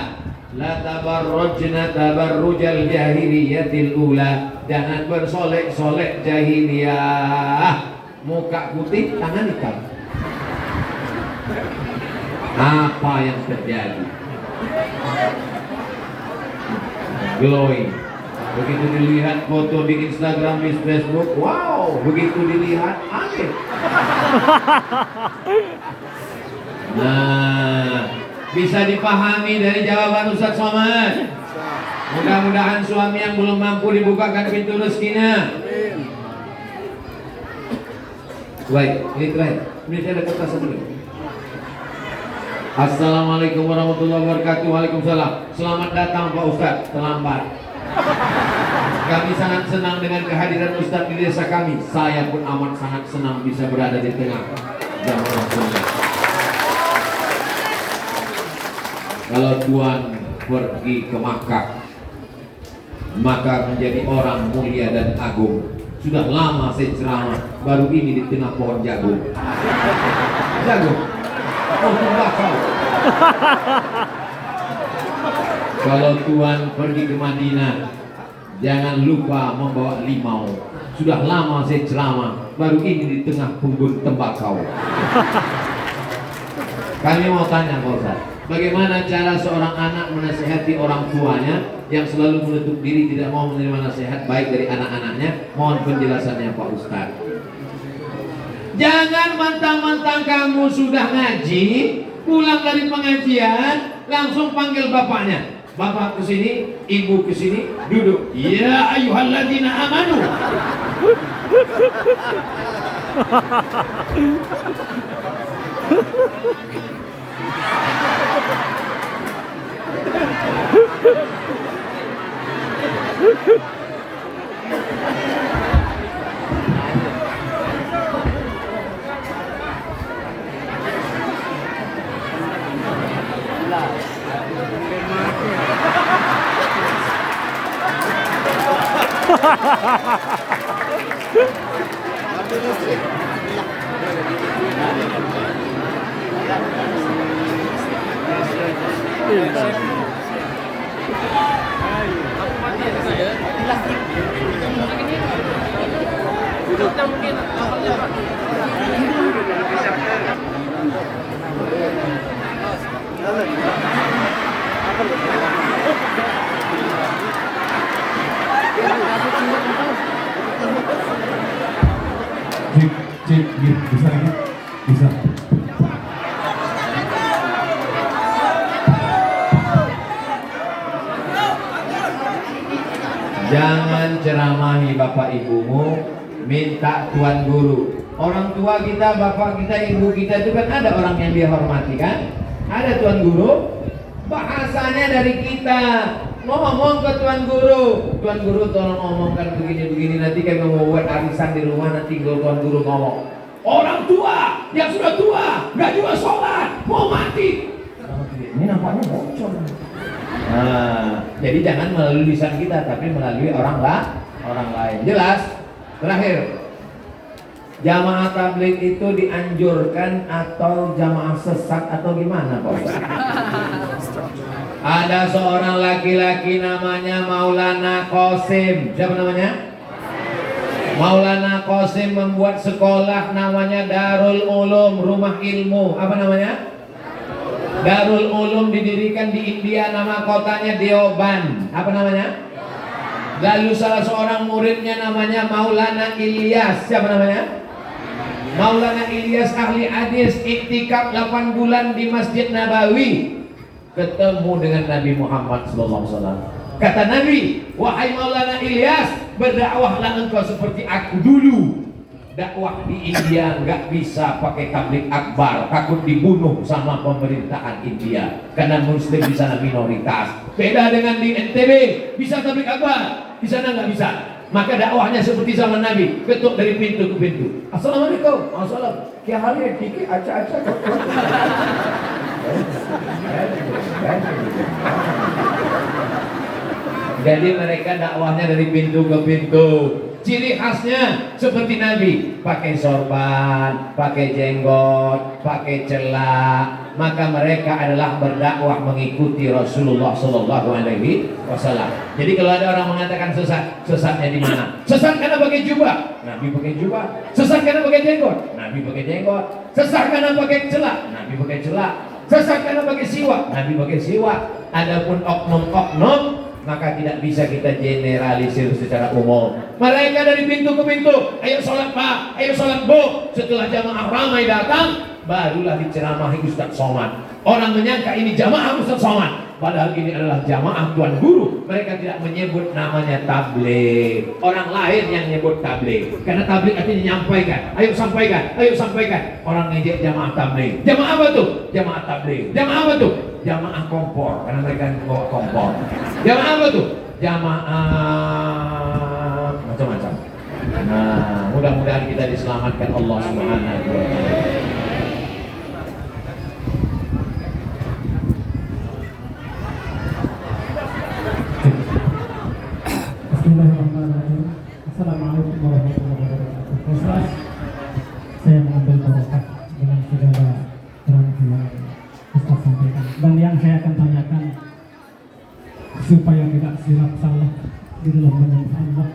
la tabarrujna tabarrujal jahiliyatil ula. Jangan bersolek-solek jahiliyah. Muka putih, tangan hitam. Apa yang terjadi? Glowing. Begitu dilihat foto di Instagram, di Facebook, wow, begitu dilihat aneh. Nah, bisa dipahami dari jawaban Ustaz Somad. Mudah-mudahan suami yang belum mampu dibukakan pintu rezekinya. Baik, ini terakhir. Ini saya ada kertas dulu. Assalamualaikum warahmatullahi wabarakatuh. Waalaikumsalam. Selamat datang Pak Ustaz, terlambat. Kami sangat senang dengan kehadiran Ustaz di desa kami. Saya pun amat sangat senang bisa berada di tengah jamaah sungai. Kalau Tuhan pergi ke Makkah, maka menjadi orang mulia dan agung. Sudah lama saya ceramah, baru ini di tengah pohon jagung. Jagung, pohon tembakau. Kalau Tuhan pergi ke Madinah, jangan lupa membawa limau. Sudah lama saya ceramah, baru ini di tengah punggung tembakau. Kami mau tanya Pak Ustaz, bagaimana cara seorang anak menasihati orang tuanya yang selalu menutup diri, tidak mau menerima nasihat baik dari anak-anaknya? Mohon penjelasannya Pak Ustaz. Jangan mentang-mentang kamu sudah ngaji, pulang dari pengajian langsung panggil bapaknya. Bapak ke sini, ibu ke sini, duduk. Ya ayyuhalladzina amanu. Cik, gitu, bisa gitu? Bisa. Jangan ceramahi bapak ibumu, minta tuan guru. Orang tua kita, bapak kita, ibu kita itu kan ada orang yang dia hormati kan? Ada tuan guru. Bahasanya dari kita. Ngomong ke tuan guru tolong ngomongkan begini-begini, nanti kami mau buat arisan di rumah, nanti tuan guru ngomong. Orang tua yang sudah tua, nggak juga sholat, mau mati. Ini nampaknya bocor. Nah, jadi jangan melalui lisan kita, tapi melalui orang lain. Jelas? Terakhir, jamaah tabligh itu dianjurkan atau jamaah sesat atau gimana Pak Ustaz? Ada seorang laki-laki namanya Maulana Qasim. Siapa namanya? Maulana Qasim membuat sekolah namanya Darul Ulum, rumah ilmu. Apa namanya? Darul Ulum didirikan di India, nama kotanya Deoban. Apa namanya? Lalu salah seorang muridnya namanya Maulana Ilyas. Siapa namanya? Maulana Ilyas ahli hadis, iktikaf 8 bulan di Masjid Nabawi. Ketemu dengan Nabi Muhammad SAW. Kata Nabi, wahai Maulana Ilyas, berdakwahlah engkau seperti aku dulu. Dakwah di India nggak bisa pakai tabligh akbar, takut dibunuh sama pemerintahan India karena Muslim di sana minoritas. Beda dengan di NTB, bisa tabligh akbar, di sana nggak bisa. Maka dakwahnya seperti zaman Nabi, ketuk dari pintu ke pintu. Assalamualaikum, assalamualaikum. Kia hari dikit aca-aca. Jadi mereka dakwahnya dari pintu ke pintu. Ciri khasnya seperti Nabi, pakai sorban, pakai jenggot, pakai celak. Maka mereka adalah berdakwah mengikuti Rasulullah Sallallahu Alaihi Wasallam. Jadi kalau ada orang mengatakan sesat, sesatnya di mana? Sesat karena pakai jubah, Nabi pakai jubah. Sesat karena pakai jenggot, Nabi pakai jenggot. Sesat karena pakai celak, Nabi pakai celak. Sesat karena pakai siwak, Nabi pakai siwak. Adapun oknum-oknum, maka tidak bisa kita generalisir secara umum. Mereka dari pintu ke pintu, ayo sholat Pak, ayo sholat Bu. Setelah jamaah ramai datang, barulah diceramahi Ustaz Somad. Orang menyangka ini jamaah Ustaz Somad, padahal ini adalah jamaah Tuan Guru. Mereka tidak menyebut namanya tabligh. Orang lain yang nyebut tabligh, karena tabligh artinya nyampaikan. Ayo sampaikan, ayo sampaikan. Orang ngejek jamaah tabligh. Jamaah apa tuh? Jamaah tabligh. Jamaah apa tuh? Jamaah kompor, karena mereka bawa kompor. Jamaah apa tuh? Jamaah macam-macam. Nah, mudah-mudahan kita diselamatkan Allah Subhanahu wa taala. Bismillahirrahmanirrahim. Assalamualaikum warahmatullahi wabarakatuh. Ustaz, saya mengambil barokah dengan segala terang yang Ustaz sampaikan. Dan yang saya akan tanyakan supaya tidak silap salah di dalam menyembah Allah,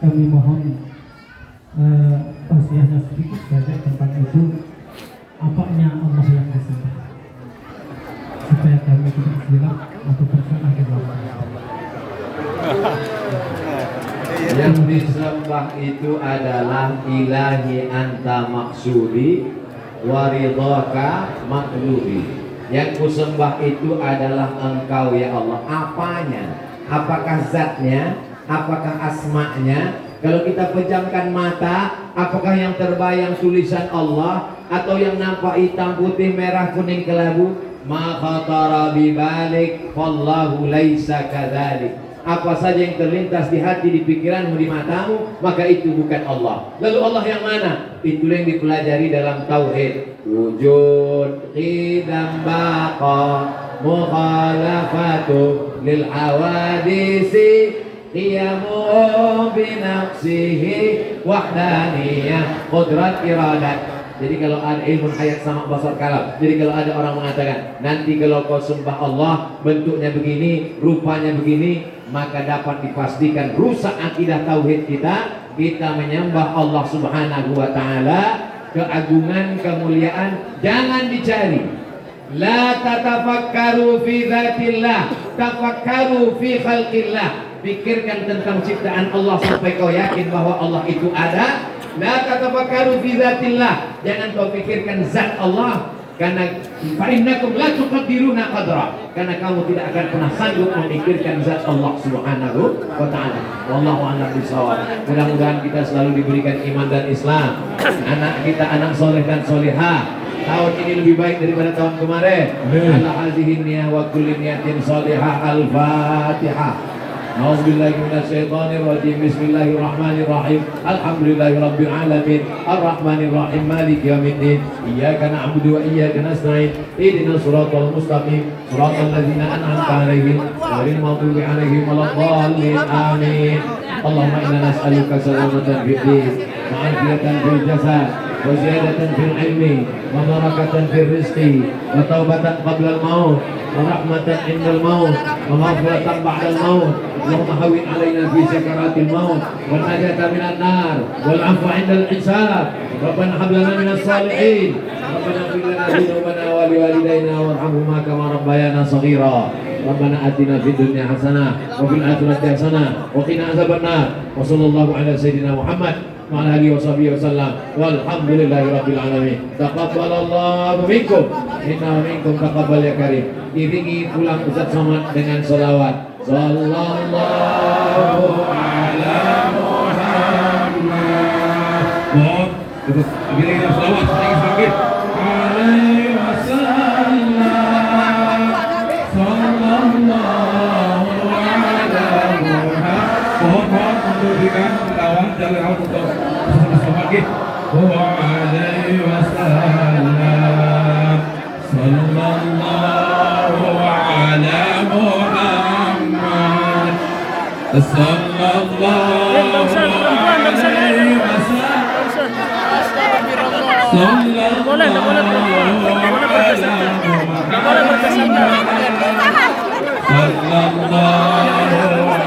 kami mohon tausiahnya sedikit saja tentang itu, apanya Allah yang disembah, supaya kami tidak silap atau tersalah di dalam. Yang disembah itu adalah ilahi anta maksudi waridhaka matludi. Yang kusembah itu adalah engkau ya Allah. Apanya? Apakah zatnya? Apakah asma'nya? Kalau kita pejamkan mata, apakah yang terbayang tulisan Allah atau yang nampak hitam putih merah kuning kelabu? Ma khatara bi balik wallahu laisa kadzalik. Apa saja yang terlintas di hati, di pikiranmu, di matamu, maka itu bukan Allah. Lalu Allah yang mana? Itulah yang dipelajari dalam tauhid. Wujud qidam baqa mukhalafatu lil awadisi qiyamu binafsihi wahdaniyah qudrat iradat. Jadi kalau ada ilmu hayat sama basar kalam. Jadi kalau ada orang mengatakan nanti kalau kau sembah Allah bentuknya begini, rupanya begini, maka dapat dipastikan rusak akidah tauhid kita. Kita menyembah Allah Subhanahu wa taala, keagungan, kemuliaan jangan dicari. La tatafakkaru fi dzatillah, tafakkaru fi khalqillah. Pikirkan tentang ciptaan Allah sampai kau yakin bahwa Allah itu ada. La tatafakkaru fi dzatillah, jangan kau pikirkan zat Allah, karena fa innakum la tuqaddiruna qadra, karena kamu tidak akan pernah sanggup memikirkan zat Allah Subhanahu wa taala. Wallahu a'lam bishawab. Mudah-mudahan kita selalu diberikan iman dan Islam. Anak kita anak soleh dan solehah. Tahun ini lebih baik daripada tahun kemarin. Ala hadhihi niyah wa kulli niyatin salihah. Al-Fatihah. A'udzubillahi minasyaitonir rajim. Bismillahirrahmanirrahim. Alhamdulillahi rabbil alamin. Arrahmanir rahim. Maliki yaumiddin. Iyyaka na'budu wa iyyaka nasta'in. Ihdinas siratal mustaqim. Siratal ladzina an'amta 'alaihim ghairil maghdubi 'alaihim waladdallin. Amin. Allahumma inna nas'aluka salamatan fid din wa 'afiyatan fil jasad wa ziyadatan fil ilmi wa barakatan fil rizqi wa taubatan qabla al-maut wa rahmatan 'indal maut wa maghfiratan ba'dal maut. Allahumma hawwin 'alaina fi sakaratil maut wal najata minan nar wal 'afwa 'indal hisab. Rabbana hab lana minas salihin. Rabbana ighfir lana dzunubana wa liwalidayna warhamhuma kama rabbayana shaghira. Rabbana atina fid dunya hasanah wa fil akhirati hasanah wa qina azabannar. Wa sallallahu ala sayyidina Muhammad wa ala alihi washabihi wasallam. Walhamdulillahi rabbil alamin. Taqabbalallahu minkum inna minkum taqabbal ya karim. Iringi pulang Ustaz Somad dengan selawat. Sallallahu ala Muhammad. Kita selawat sedikit. Alaihi wasallam. Sallallahu ala Muhammad. Mohon untuk berikan lawan jalur awal untuk semakin. Alaihi wasallam. Sallallahu ala Muhammad. Sallallahu alaihi wasallam. Boleh berkesan. Sallallahu